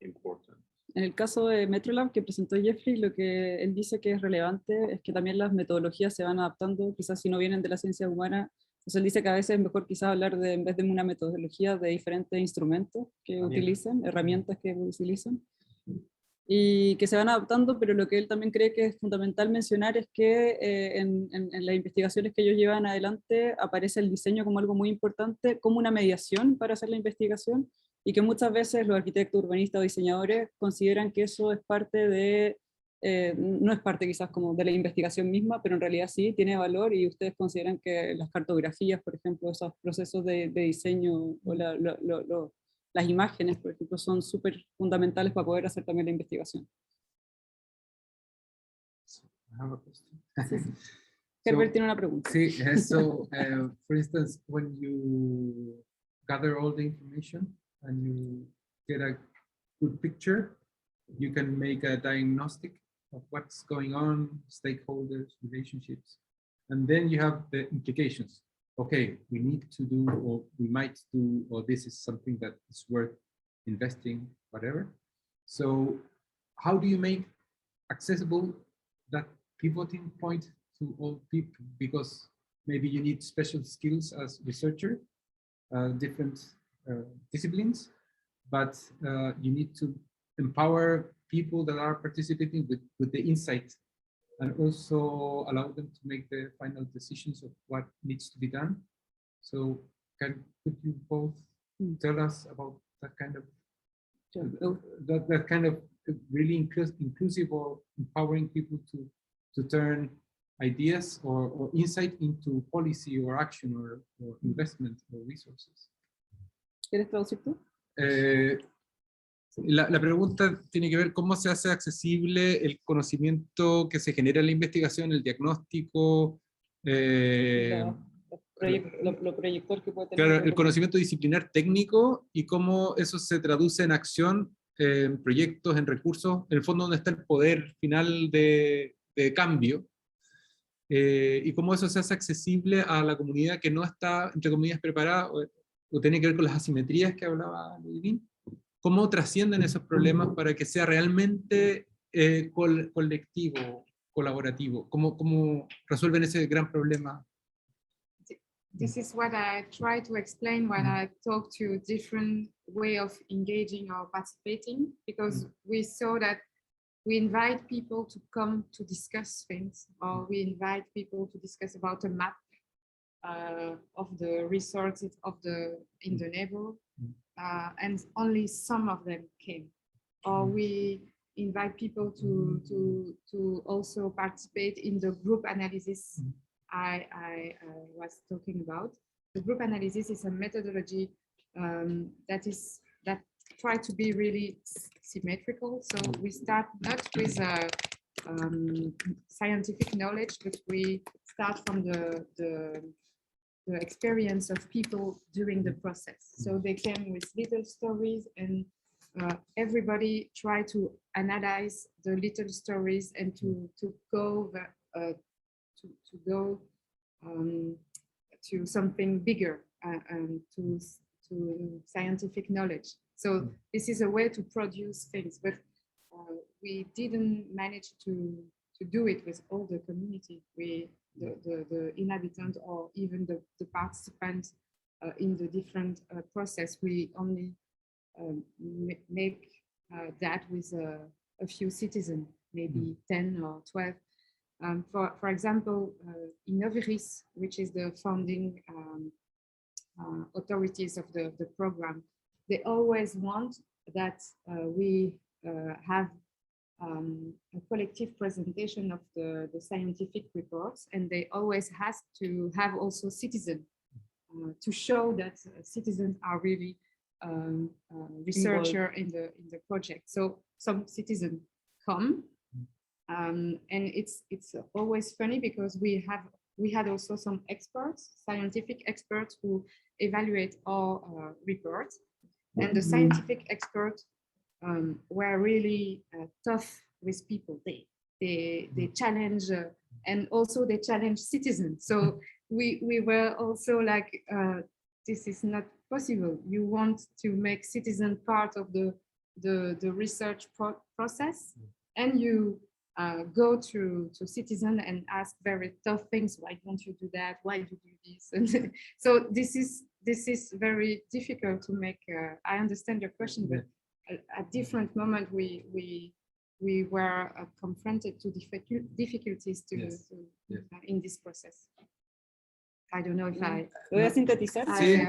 important. En el caso de Metrolab, que presentó Geoffrey, lo que él dice que es relevante es que también las metodologías se van adaptando, quizás si no vienen de la ciencia humana. Entonces él dice que a veces es mejor quizás hablar de, en vez de una metodología, de diferentes instrumentos que utilizan, herramientas que utilizan, y que se van adaptando, pero lo que él también cree que es fundamental mencionar es que en las investigaciones que ellos llevan adelante aparece el diseño como algo muy importante, como una mediación para hacer la investigación, y que muchas veces los arquitectos, urbanistas o diseñadores consideran que eso es parte de no es parte quizás como de la investigación misma, pero en realidad sí tiene valor, y ustedes consideran que las cartografías, por ejemplo, esos procesos de diseño o las imágenes, por ejemplo, son súper fundamentales para poder hacer también la investigación. I have a question. Herbert tiene una pregunta. Sí, so for instance, when you gather all the information and you get a good picture, you can make a diagnostic of what's going on, stakeholders, relationships, and then you have the implications. Okay, we need to do, or we might do, or this is something that is worth investing, whatever. So how do you make accessible that pivoting point to all people? Because maybe you need special skills as researcher, different disciplines, but you need to empower people that are participating with the insight, and also allow them to make the final decisions of what needs to be done. So could you both tell us about that kind of that kind of really inclusive or empowering people to turn ideas or insight into policy or action or investment or resources? ¿Quieres traducir tú? La pregunta tiene que ver cómo se hace accesible el conocimiento que se genera en la investigación, el diagnóstico, lo proyector que puede tener. Claro, el conocimiento disciplinar técnico, y cómo eso se traduce en acción, en proyectos, en recursos, en el fondo donde está el poder final de cambio, y cómo eso se hace accesible a la comunidad que no está, entre comillas, preparada, o tiene que ver con las asimetrías que hablaba Ludivine. ¿Cómo trascienden esos problemas para que sea realmente colectivo, colaborativo? ¿Cómo resuelven ese gran problema? This is what I try to explain when I talk to different way of engaging or participating, because we saw that we invite people to come to discuss things, or we invite people to discuss about a map of the resources in the neighborhood. And only some of them came. Or we invite people to also participate in the group analysis I was talking about. The group analysis is a methodology that try to be really symmetrical. So we start not with scientific knowledge, but we start from the experience of people during the process. So they came with little stories, and everybody tried to analyze the little stories and to go to something bigger, to scientific knowledge. So this is a way to produce things, but we didn't manage to do it with all the community. The inhabitants or even the participants in the different process. We only make that with a few citizens, maybe 10 or 12. For example, Innoviris, which is the founding authorities of the program, they always want that we have a collective presentation of the scientific reports, and they always has to have also citizens to show that citizens are really researcher in the project. So some citizens come, and it's always funny because we had also some experts, scientific experts, who evaluate our reports, and the scientific experts were really tough with people. They challenge, and also they challenge citizens. So we were also like, this is not possible. You want to make citizens part of the research process, and you go to citizens and ask very tough things. Why don't you do that? Why do you do this? And so this is very difficult to make. I understand your question, but at different moment we were confronted to difficulties in this process. I don't know if I... ¿Lo voy a sintetizar? Sí.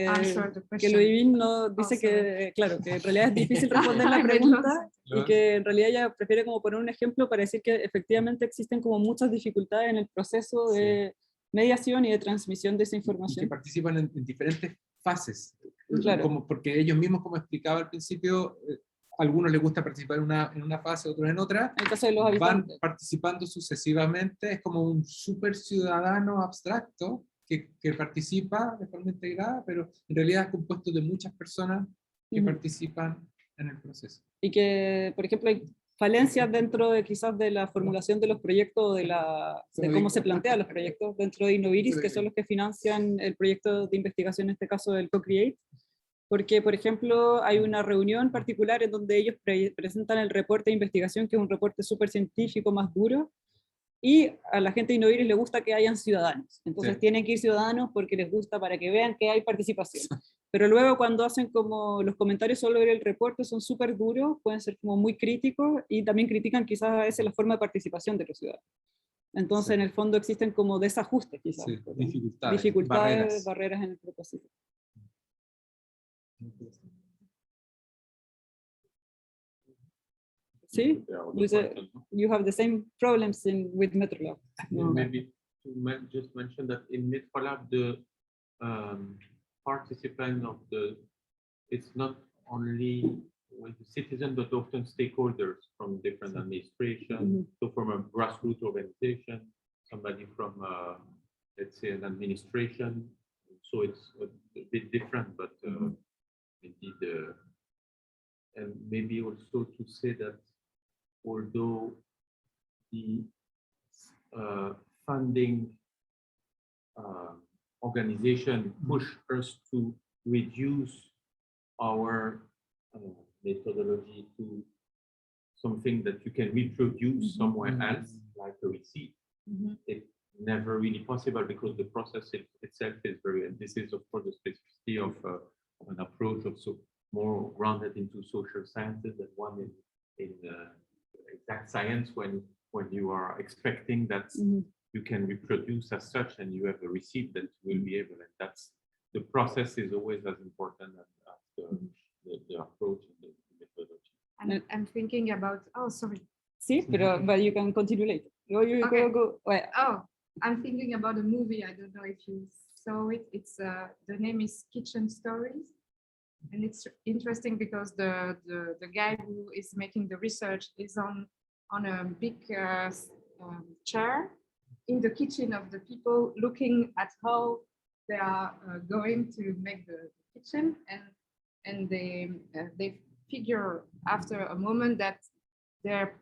answer the que question. Ludivine no, dice Also. que, claro, que en realidad es difícil responder la I get pregunta lost. y que en realidad ella prefiere como poner un ejemplo para decir que efectivamente existen como muchas dificultades en el proceso de mediación y de transmisión de esa Y que información. participan en diferentes fases. Claro. Como, porque ellos mismos, como explicaba al principio, a algunos les gusta participar en una fase, otros en otra. En el caso de los Van habitantes. participando sucesivamente, es como un super ciudadano abstracto que participa de forma integrada, pero en realidad es compuesto de muchas personas que participan en el proceso. Y que, por ejemplo, hay falencias dentro de quizás de la formulación de los proyectos, de cómo se plantean los proyectos dentro de Innoviris, que son los que financian el proyecto de investigación, en este caso del co-create, porque, por ejemplo, hay una reunión particular en donde ellos presentan el reporte de investigación, que es un reporte súper científico, más duro, y a la gente de Innoviris le gusta que hayan ciudadanos, entonces tienen que ir ciudadanos porque les gusta para que vean que hay participación. Pero luego cuando hacen como los comentarios sobre el reporte son súper duros, pueden ser como muy críticos y también critican quizás a veces la forma de participación de los ciudadanos. Entonces en el fondo existen como desajustes quizás. Dificultades, barreras en el propósito. ¿Sí? You have the same problems with Metrolab. No. Maybe to just mention that in Metrolab, the participant of it's not only with the citizens, but often stakeholders from different administrations. So from a grassroots organization, somebody from, let's say, an administration. So it's a bit different, but indeed, and maybe also to say that although the funding organization push us to reduce our methodology to something that you can reproduce somewhere else, like a receipt. It's never really possible because the process itself is very, and this is of course the specificity of an approach of more grounded into social sciences than one in exact science when you are expecting that you can reproduce as such and you have a receipt that will be able, and that's the process is always as important as the approach and the methodology. I'm thinking about, oh, sorry. Sí, pero but you can continue later. Go. Oh, I'm thinking about a movie. I don't know if you saw it. It's the name is Kitchen Stories, and it's interesting because the guy who is making the research is on a big chair in the kitchen of the people, looking at how they are going to make the kitchen, and they figure after a moment that their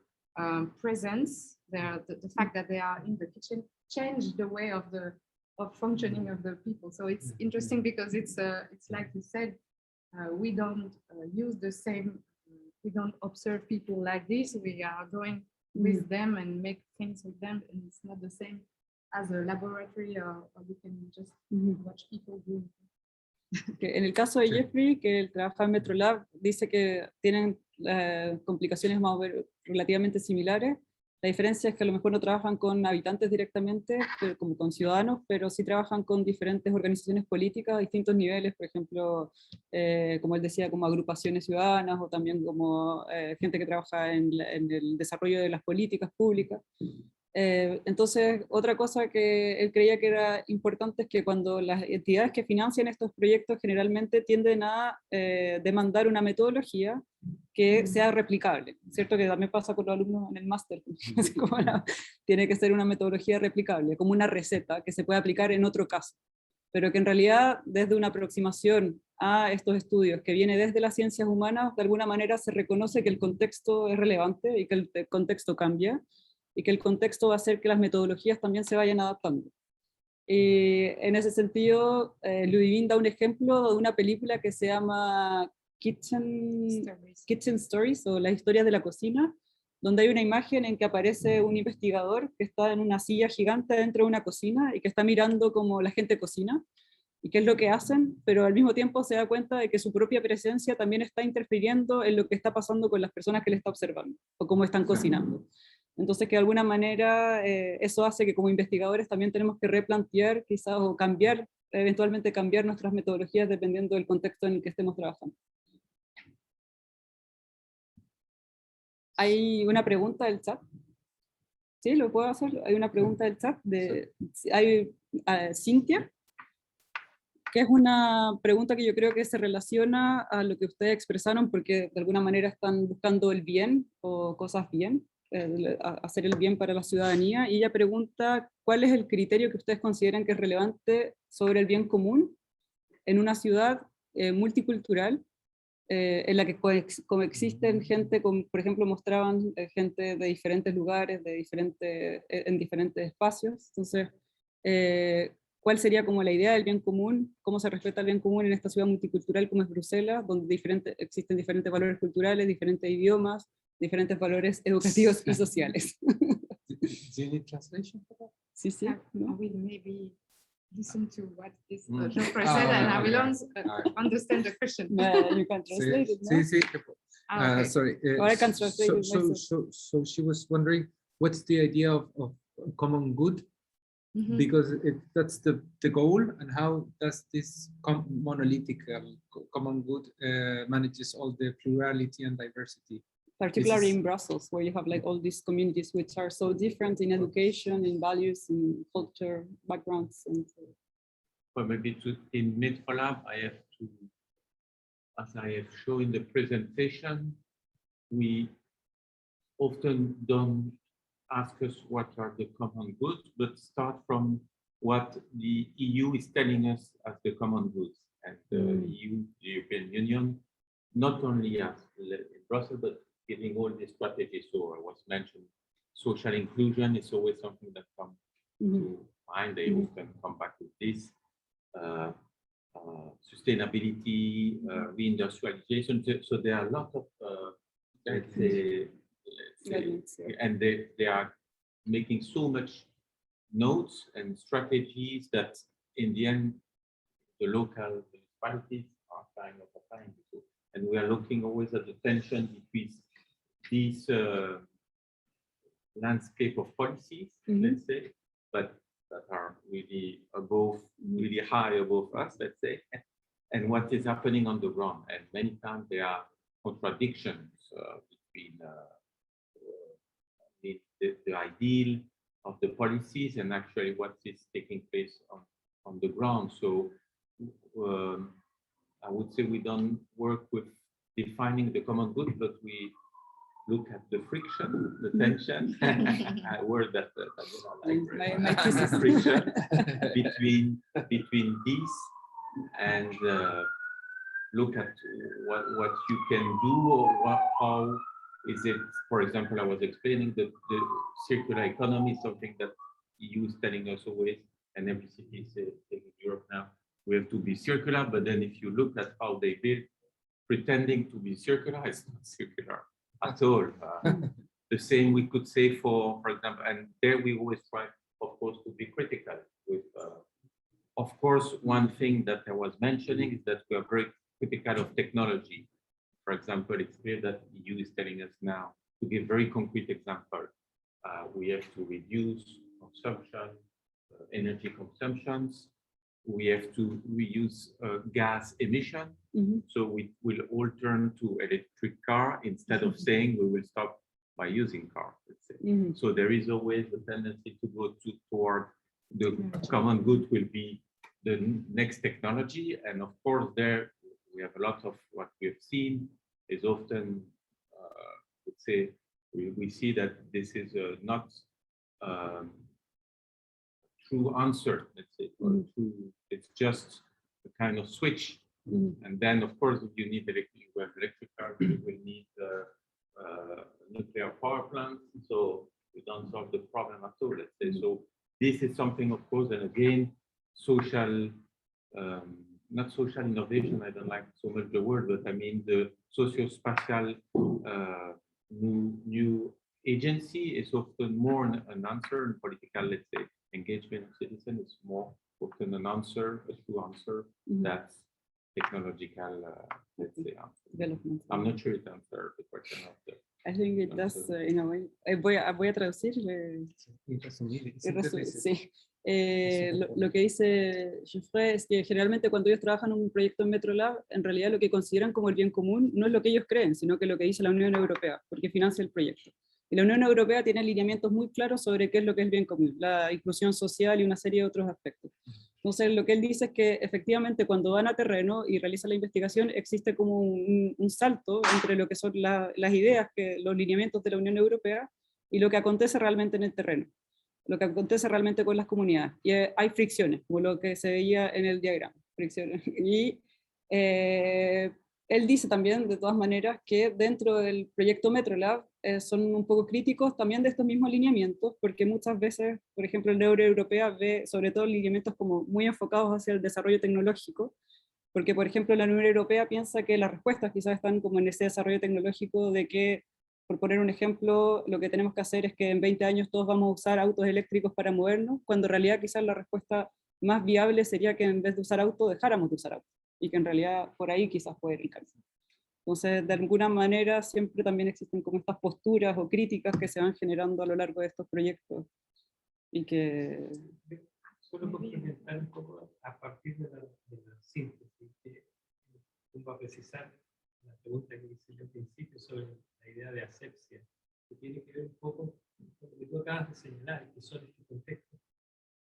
presence, the fact that they are in the kitchen, change the way of functioning of the people. So it's interesting because it's like you said, we don't use the same, we don't observe people like this. We are going with them and make things with them, and it's not the same as a laboratory or we can just watch people doing. En el caso de Geoffrey, que él trabaja en Metrolab, dice que tienen complicaciones más o menos relativamente similares. La diferencia es que a lo mejor no trabajan con habitantes directamente, como con ciudadanos, pero sí trabajan con diferentes organizaciones políticas a distintos niveles, por ejemplo, como él decía, como agrupaciones ciudadanas o también como gente que trabaja en el desarrollo de las políticas públicas. Entonces, otra cosa que él creía que era importante es que cuando las entidades que financian estos proyectos generalmente tienden a demandar una metodología que sea replicable, ¿cierto? Que también pasa con los alumnos en el máster, tiene que ser una metodología replicable, como una receta que se puede aplicar en otro caso, pero que en realidad desde una aproximación a estos estudios que viene desde las ciencias humanas, de alguna manera se reconoce que el contexto es relevante y que el contexto cambia, y que el contexto va a hacer que las metodologías también se vayan adaptando. En ese sentido, Ludivine da un ejemplo de una película que se llama Kitchen Stories, o las historias de la cocina, donde hay una imagen en que aparece un investigador que está en una silla gigante dentro de una cocina y que está mirando cómo la gente cocina y qué es lo que hacen, pero al mismo tiempo se da cuenta de que su propia presencia también está interfiriendo en lo que está pasando con las personas que le está observando o cómo están cocinando. Entonces, que de alguna manera eso hace que como investigadores también tenemos que replantear quizás o cambiar eventualmente cambiar nuestras metodologías dependiendo del contexto en el que estemos trabajando. Hay una pregunta del chat. Sí, lo puedo hacer. Hay una pregunta del chat de Cintia, que es una pregunta que yo creo que se relaciona a lo que ustedes expresaron, porque de alguna manera están buscando el bien o cosas bien, hacer el bien para la ciudadanía, y ella pregunta cuál es el criterio que ustedes consideran que es relevante sobre el bien común en una ciudad multicultural, en la que coexisten gente, por ejemplo, mostraban gente de diferentes lugares, en diferentes espacios. Entonces, ¿cuál sería como la idea del bien común? ¿Cómo se respeta el bien común en esta ciudad multicultural como es Bruselas, donde existen diferentes valores culturales, diferentes idiomas, diferentes valores educativos y sociales? Do you need translation for that? Sí, sí. I will maybe listen to what this Geoffrey said, and I will understand the question. You can translate it, no? Sí. Okay. Sorry. Or I can translate it myself. So she was wondering, what's the idea of common good? Because that's the goal, and how does this monolithic common good manages all the plurality and diversity? Particularly in Brussels, where you have like all these communities which are so different in education, in values, in culture, backgrounds. And well, maybe in Metrolab, I have to, as I have shown in the presentation, we often don't ask us what are the common goods, but start from what the EU is telling us as the common goods. And the EU, the European Union, not only as in Brussels, but giving all the strategies. So I was mentioned, social inclusion is always something that comes to mind. They often come back with this. Sustainability, reindustrialization. So there are a lot of, let's say, and they are making so much notes and strategies that in the end, the local municipalities are kind of applying to. And we are looking always at the tension between these landscape of policies, let's say, but that are really above, really high above us, let's say, and what is happening on the ground. And many times there are contradictions between the ideal of the policies and actually what is taking place on the ground. So I would say we don't work with defining the common good, but we look at the friction, the tension, a word that I like friction between these, and look at what you can do, or how is it. For example, I was explaining the circular economy, something that EU is telling us always, and every city is in Europe now, we have to be circular, but then if you look at how they build, pretending to be circular, it's not circular at all. The same we could say for example, and there we always try, of course, to be critical with, of course, one thing that I was mentioning is that we are very critical of technology. For example, it's clear that EU is telling us now, to give very concrete example, we have to reduce consumption, energy consumptions. We have to reduce gas emission. So we will all turn to electric car instead of saying we will stop by using car, let's say. So there is always a tendency to go toward the common good will be the next technology. And of course, there we have a lot of what we have seen is often, let's say, we see that this is not true answer, let's say, it's just a kind of switch. And then, of course, if you need electric cars, you will need nuclear power plants. So we don't solve the problem at all, let's say. So this is something, of course, and again, social, not social innovation, I don't like so much the word, but I mean the socio-spatial new agency is often more an answer, and political, let's say, engagement of citizens is more often an answer, a true answer, that's technological, let's say, development. I'm not sure it answers the question of the... I think it does, in a way. Voy a traducir. Sí. lo que dice Geoffrey es que generalmente cuando ellos trabajan en un proyecto en Metrolab, en realidad lo que consideran como el bien común no es lo que ellos creen, sino que lo que dice la Unión Europea, porque financia el proyecto. Y la Unión Europea tiene lineamientos muy claros sobre qué es lo que es el bien común, la inclusión social y una serie de otros aspectos. Entonces, lo que él dice es que efectivamente cuando van a terreno y realizan la investigación, existe como un salto entre lo que son las ideas, los lineamientos de la Unión Europea y lo que acontece realmente en el terreno, lo que acontece realmente con las comunidades. Y hay fricciones, como lo que se veía en el diagrama, fricciones. Y él dice también, de todas maneras, que dentro del proyecto Metrolab son un poco críticos también de estos mismos lineamientos, porque muchas veces, por ejemplo, la Unión Europea ve sobre todo lineamientos como muy enfocados hacia el desarrollo tecnológico, porque, por ejemplo, la Unión Europea piensa que las respuestas quizás están como en ese desarrollo tecnológico de que, por poner un ejemplo, lo que tenemos que hacer es que en 20 años todos vamos a usar autos eléctricos para movernos, cuando en realidad quizás la respuesta más viable sería que en vez de usar auto, dejáramos de usar auto, y que en realidad por ahí quizás puede ir. Entonces, de alguna manera, siempre también existen como estas posturas o críticas que se van generando a lo largo de estos proyectos, y que... Solo complementar un poco a partir de la síntesis, que va a precisar la pregunta que hice yo al principio sobre la idea de asepsia, que tiene que ver un poco con lo que tú acabas de señalar, que son estos contextos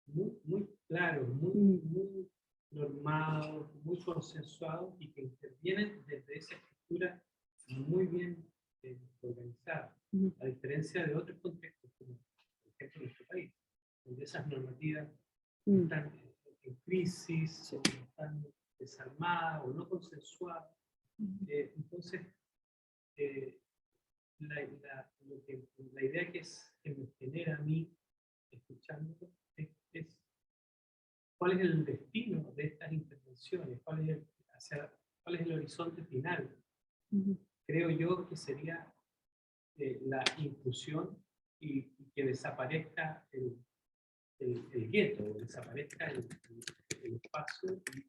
muy claros, muy normados, muy consensuados y que intervienen desde esa estructura muy bien organizada, a diferencia de otros contextos, como por ejemplo nuestro país, donde esas normativas están en crisis, o están desarmadas o no consensuadas. Entonces, la idea que me genera a mí, escuchándolo, es cuál es el destino de estas intervenciones, cuál es el horizonte final. Creo yo que sería la inclusión y que desaparezca el gueto, desaparezca el espacio y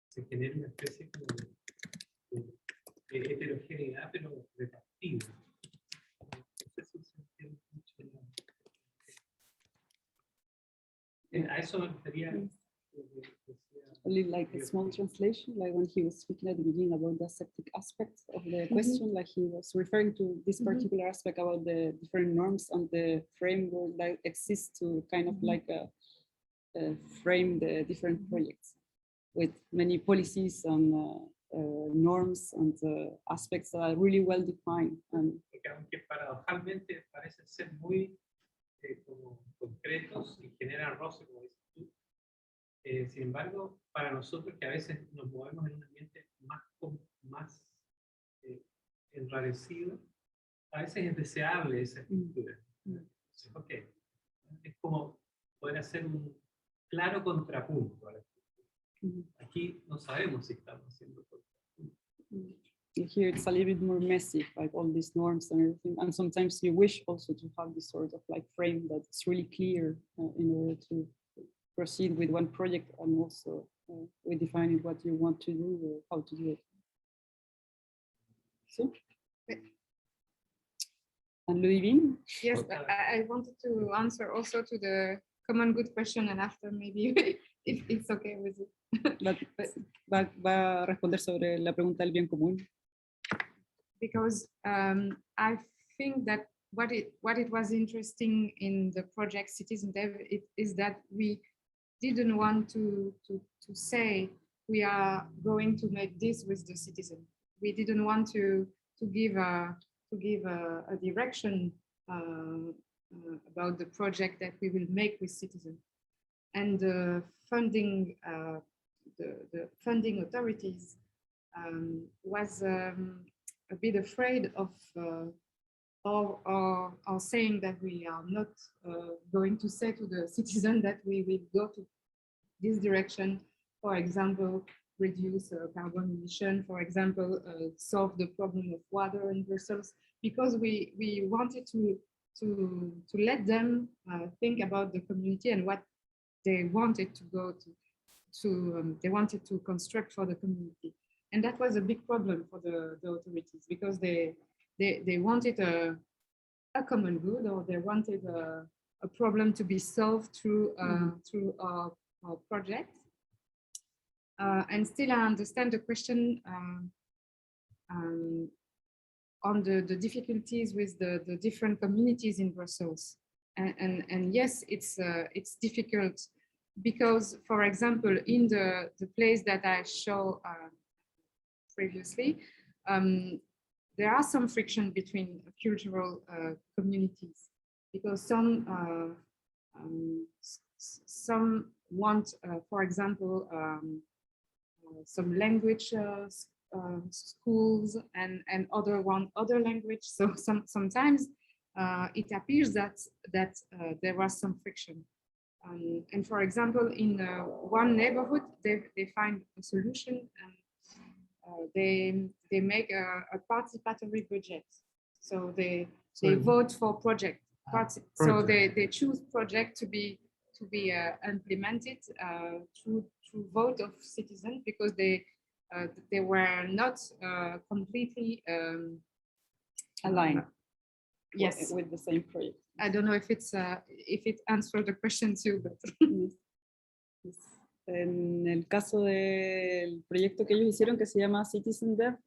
se genere una especie como de heterogeneidad, pero repartida. No sé si se entiende mucho. A eso me refería. Only like a small translation, like when he was speaking at the beginning about the aseptic aspect of the question, like he was referring to this particular aspect about the different norms and the framework that exists to kind of like frame the different projects with many policies and norms and aspects that are really well defined. And aunque paradojalmente parecen ser muy como concretos y generan roce, como dices tú, sin embargo, para nosotros que a veces nos movemos en un ambiente más enrarecido, a veces es deseable esa estructura. Entonces, okay, es como poder hacer un claro contrapunto a la estructura. Aquí no sabemos si estamos haciendo contrapunto. Here it's a little bit more messy, like all these norms and everything. And sometimes you wish also to have this sort of like frame that's really clear in order to proceed with one project and also with defining what you want to do or how to do it. So, and Ludivine? Yes, I wanted to answer also to the common good question, and after maybe if it's okay with you. Va a responder sobre la pregunta del bien común. Because I think that what it was interesting in the project Citizen Dev is that we didn't want to say we are going to make this with the citizen. We didn't want to give a direction about the project that we will make with citizen. And the funding the funding authorities was a bit afraid of or saying that we are not going to say to the citizen that we will go to this direction, for example, reduce carbon emission, for example, solve the problem of water in Brussels, because we wanted to let them think about the community and what they wanted to go to they wanted to construct for the community. And that was a big problem for the authorities, because they wanted a common good, or they wanted a problem to be solved through through our project. And still, I understand the question on the difficulties with the different communities in Brussels. And yes, it's difficult because, for example, in the place that I showed previously, there are some friction between cultural communities because some want, for example, some language schools, and other want other language. So sometimes it appears that there was some friction. And for example, in one neighborhood, they find a solution, and they make a participatory budget. So they vote for project. So they choose project to be implemented through vote of citizens because they were not completely aligned. Yes, with the same project. I don't know if it answered the question too, but En el caso del proyecto que ellos hicieron, que se llama Citizen Dev,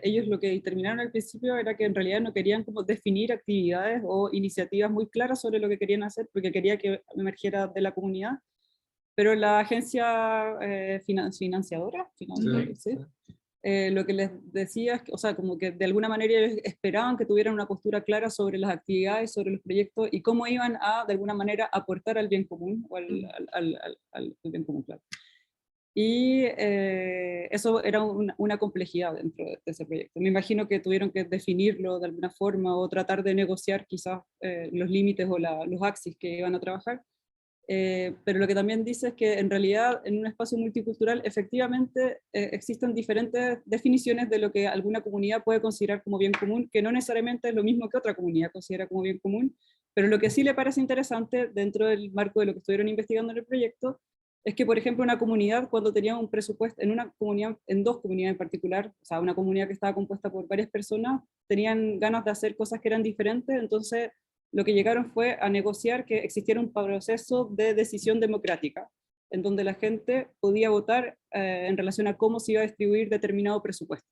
ellos lo que determinaron al principio era que en realidad no querían como definir actividades o iniciativas muy claras sobre lo que querían hacer, porque quería que emergiera de la comunidad, pero la agencia financiadora, ¿sí? Lo que les decía es que, o sea, como que de alguna manera ellos esperaban que tuvieran una postura clara sobre las actividades, sobre los proyectos y cómo iban a, de alguna manera, aportar al bien común, o al bien común, claro. Y eso era una complejidad dentro de ese proyecto. Me imagino que tuvieron que definirlo de alguna forma o tratar de negociar quizás los límites o los axis que iban a trabajar. Pero lo que también dice es que en realidad en un espacio multicultural efectivamente existen diferentes definiciones de lo que alguna comunidad puede considerar como bien común, que no necesariamente es lo mismo que otra comunidad considera como bien común, pero lo que sí le parece interesante dentro del marco de lo que estuvieron investigando en el proyecto es que, por ejemplo, una comunidad cuando tenía un presupuesto, en dos comunidades en particular, o sea, una comunidad que estaba compuesta por varias personas, tenían ganas de hacer cosas que eran diferentes, entonces lo que llegaron fue a negociar que existiera un proceso de decisión democrática, en donde la gente podía votar en relación a cómo se iba a distribuir determinado presupuesto.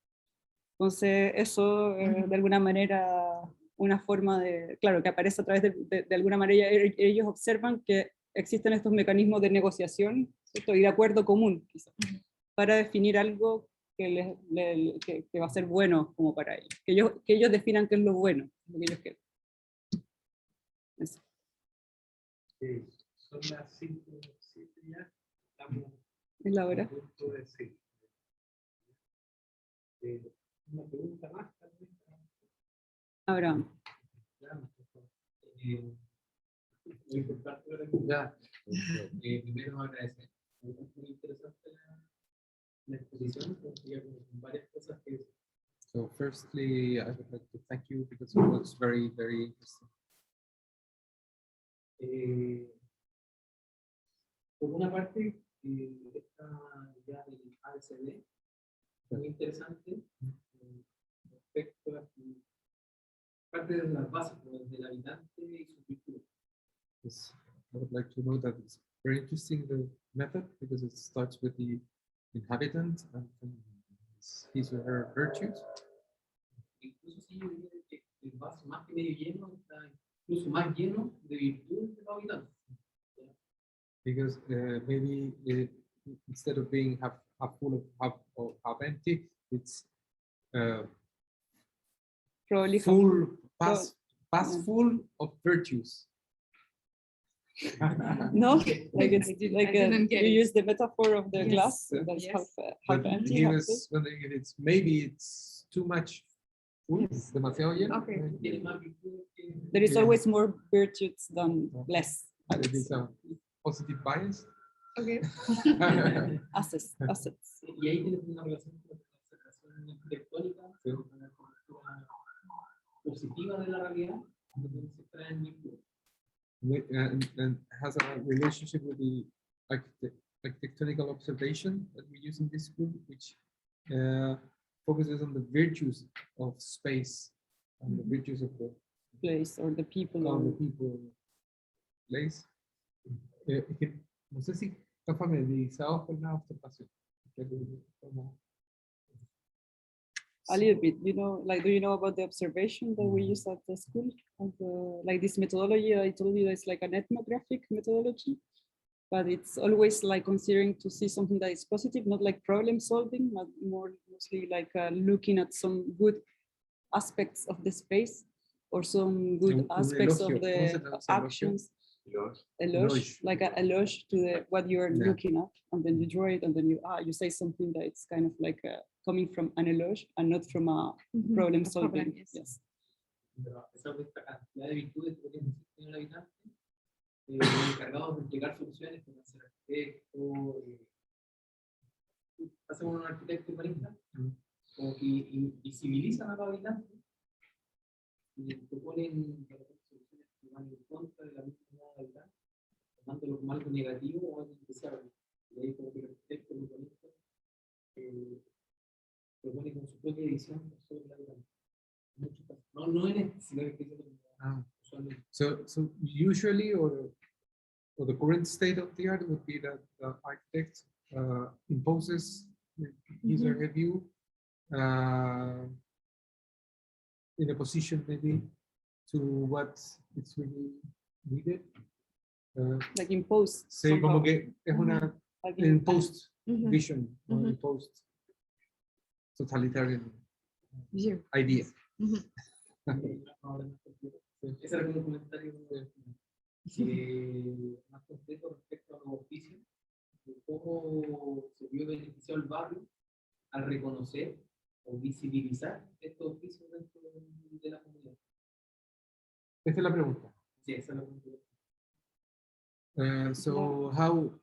Entonces, eso de alguna manera, una forma de, claro, que aparece a través de alguna manera, ellos observan que existen estos mecanismos de negociación, ¿cierto? Y de acuerdo común, quizás, para definir algo que va a ser bueno como para ellos. Que ellos definan qué es lo bueno, lo que ellos quieren. Eso. Son las 5:07 ya. Estamos ¿Es la hora? a punto de decir. Una pregunta más, tal vez. Abraham. Muy importante la pregunta. Primero agradecer. Muy interesante la exposición, porque con varias cosas que... So firstly, I would like to thank you because it was very, very interesting. Por una parte, esta idea del ABCD es muy interesante respecto a parte de las bases del habitante y su cultura. Yes, I would like to know that it's very interesting, the method, because it starts with the inhabitant and his or her virtues. Incluso si yo diría que el vaso más que medio lleno está incluso más lleno de virtudes de los habitantes. Because maybe instead of being half full or half empty, it's Probably full, pass full of virtues. No, like it's like you use the metaphor of the glass that's Yes. half empty. He half was wondering if it's maybe it's too much full, demasiado lleno. Okay. Tiene más virtudes que... There is always more virtues than less. And it is a positive bias. Okay. Assets. Y ahí tiene una relación con la observación arquitectónica, con la cultura positiva de la realidad, donde se traen virtudes. And has a relationship with the architectonical observation that we use in this school, which focuses on the virtues of space and the virtues of the Place or the people. people. place. Es que no sé si están familiarizados con la observación. A little bit, you know, like, do you know about the observation that we use at the school? And like this methodology, I told you, it's like an ethnographic methodology, but it's always like considering to see something that is positive, not like problem solving, but mostly like looking at some good aspects of the space or some good aspects of the actions. Eloge, like an eloge to what you're looking at, and then you draw it, and then you say something that it's kind of like coming from an eloge and not from a problem solving. Yes. Encargados de entregar soluciones como ser arquitecto, hacen un arquitecto urbanista, como que visibilizan a los habitantes y proponen soluciones que van en contra de la misma habitantes, tomando como algo negativo o algo indeseable. Y ahí como que el arquitecto urbanista propone con su propia visión sobre la habitante. No en este, sino que usualmente. So usually, or the current state of the art would be that the architect imposes his or her view in a position maybe to what it's really needed. Like imposed. Sí, como que es una imposed vision, or imposed totalitarian idea. Ese era un comentario más completo respecto a los oficios, de cómo se vio beneficiado el barrio al reconocer o visibilizar estos oficios dentro de la comunidad. Esa es la pregunta. Sí, esa es la pregunta. So how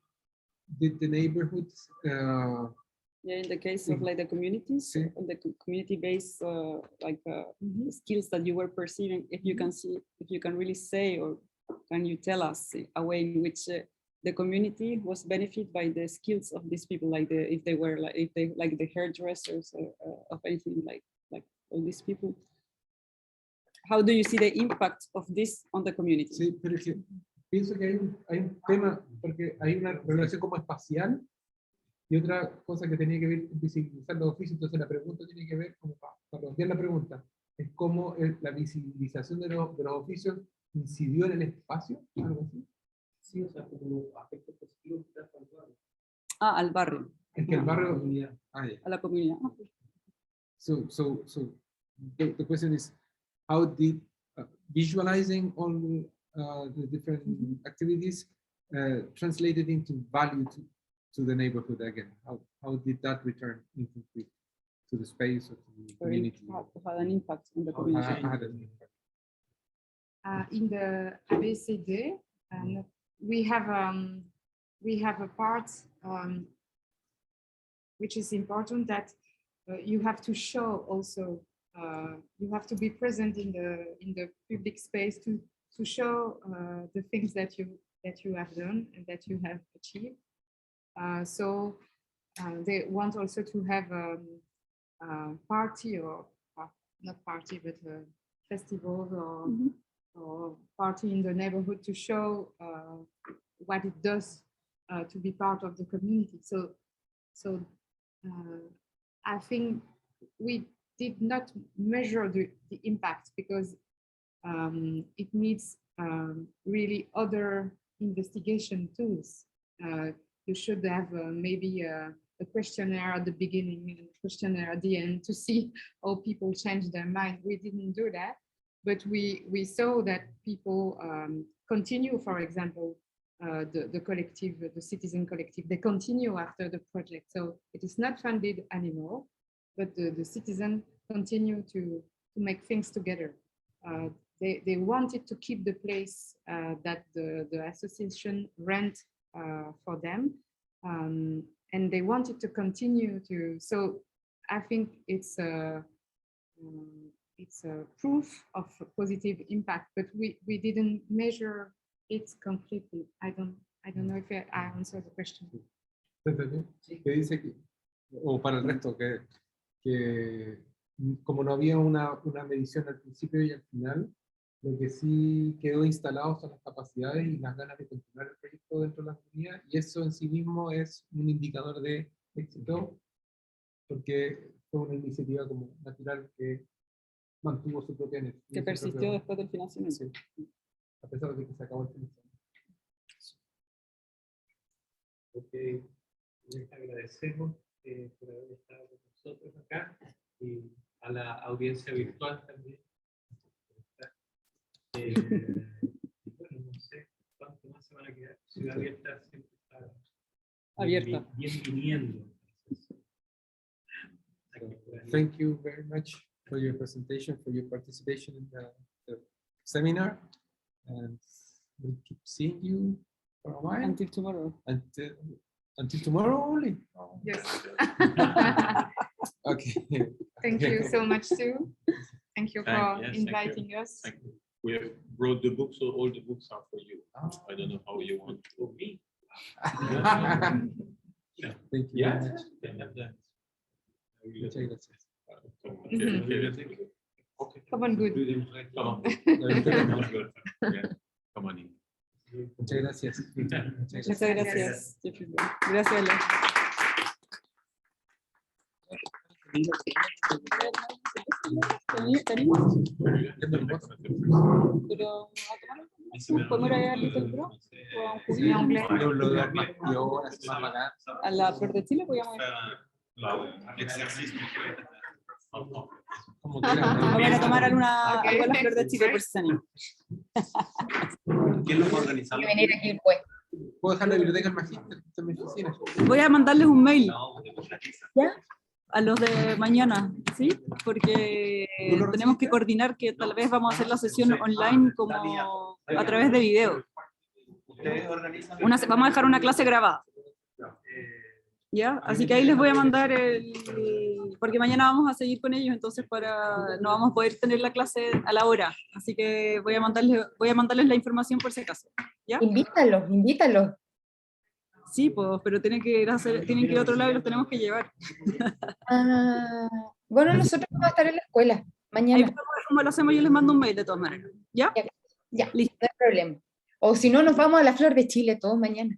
did the neighborhoods yeah, in the case of like the communities, the community-based like skills that you were perceiving, if you can see, if you can really say, or can you tell us a way in which the community was benefited by the skills of these people, like if they like the hairdressers of anything like all these people? How do you see the impact of this on the community? Sí, pero es que pienso que hay un tema, porque hay una relación como espacial y otra cosa que tenía que ver con visibilizar los oficios. Entonces la pregunta tiene que ver, como para responder la pregunta, es cómo la visibilización de los oficios incidió en el espacio, algo así. Sí, o sea, como aspectos positivos al barrio. Ah, al barrio. Es que el barrio, a la comunidad. So the question is, how did visualizing all the different activities translated into value to the neighborhood again? How did that return to the space or to the community? Had an impact on the community. In the ABCD, we have a part which is important, that you have to show also. You have to be present in the public space to show the things that you have done and that you have achieved. So they want also to have a party, or not party, but festivals or party in the neighborhood to show what it does to be part of the community. So I think we did not measure the impact, because it needs really other investigation tools. You should have maybe a questionnaire at the beginning and a questionnaire at the end to see how people change their mind. We didn't do that, but we saw that people continue, for example, the collective, the citizen collective, they continue after the project. So it is not funded anymore, but the citizens continue to make things together. They wanted to keep the place that the association rent for them, and they wanted to continue to. So I think it's a proof of a positive impact, but we didn't measure it completely. I don't know if I answered the question. Que dice que, o para el resto, que como no había una medición al principio y al final, Lo que sí quedó instalado son las capacidades y las ganas de continuar el proyecto dentro de la comunidad, y eso en sí mismo es un indicador de éxito, porque fue una iniciativa como natural que mantuvo su propia energía. Que persistió después del financiamiento. Sí, a pesar de que se acabó el financiamiento. Ok, les agradecemos por haber estado con nosotros acá y a la audiencia virtual también. Bueno, no sé cuánto más se van a quedar. Ciudad Abierta siempre está Abierta. bienveniendo. Thank you very much for your presentation, for your participation in the seminar, and we'll keep seeing you for a while. Until tomorrow. Until tomorrow only? Oh. Yes. Okay. Thank you so much too. Thank you for Yes, inviting us. Thank you. We have brought the books, so all the books are for you. Oh. I don't know how you want to be. Thank you Yeah. very much. Muchas gracias. Okay. Come on, good. Come on. Come on in. Muchas gracias. Muchas gracias. Gracias, Ale. ¿Tenemos? Pero ¿podemos ir a Little Bro? ¿O a un jubileo? ¿A la Flor de Chile? Podríamos ir. Como Vamos a ir a tomar algo a la Flor de Chile por si se anima. ¿Quién lo va a organizar? Y venir aquí después. ¿Puedo dejar la biblioteca al Magíster? Esta es mi oficina. Voy a mandarles un mail ¿Ya? a los de mañana, ¿sí? Porque tenemos que coordinar que tal vez vamos a hacer la sesión online como a través de video. ¿Ustedes organizan? Vamos a dejar una clase grabada. ¿Ya? Así que ahí les voy a mandar porque mañana vamos a seguir con ellos, entonces no vamos a poder tener la clase a la hora. Así que voy a mandarles la información por si acaso. ¿Ya? Invítalos. Sí, pues, pero tienen que ir a otro lado y los tenemos que llevar. Ah, bueno, nosotros vamos a estar en la escuela Ahí mañana. como lo hacemos, yo les mando un mail de todas maneras. ¿Ya? Ya, Listo. no hay problema. O si no, nos vamos a la Flor de Chile todos mañana.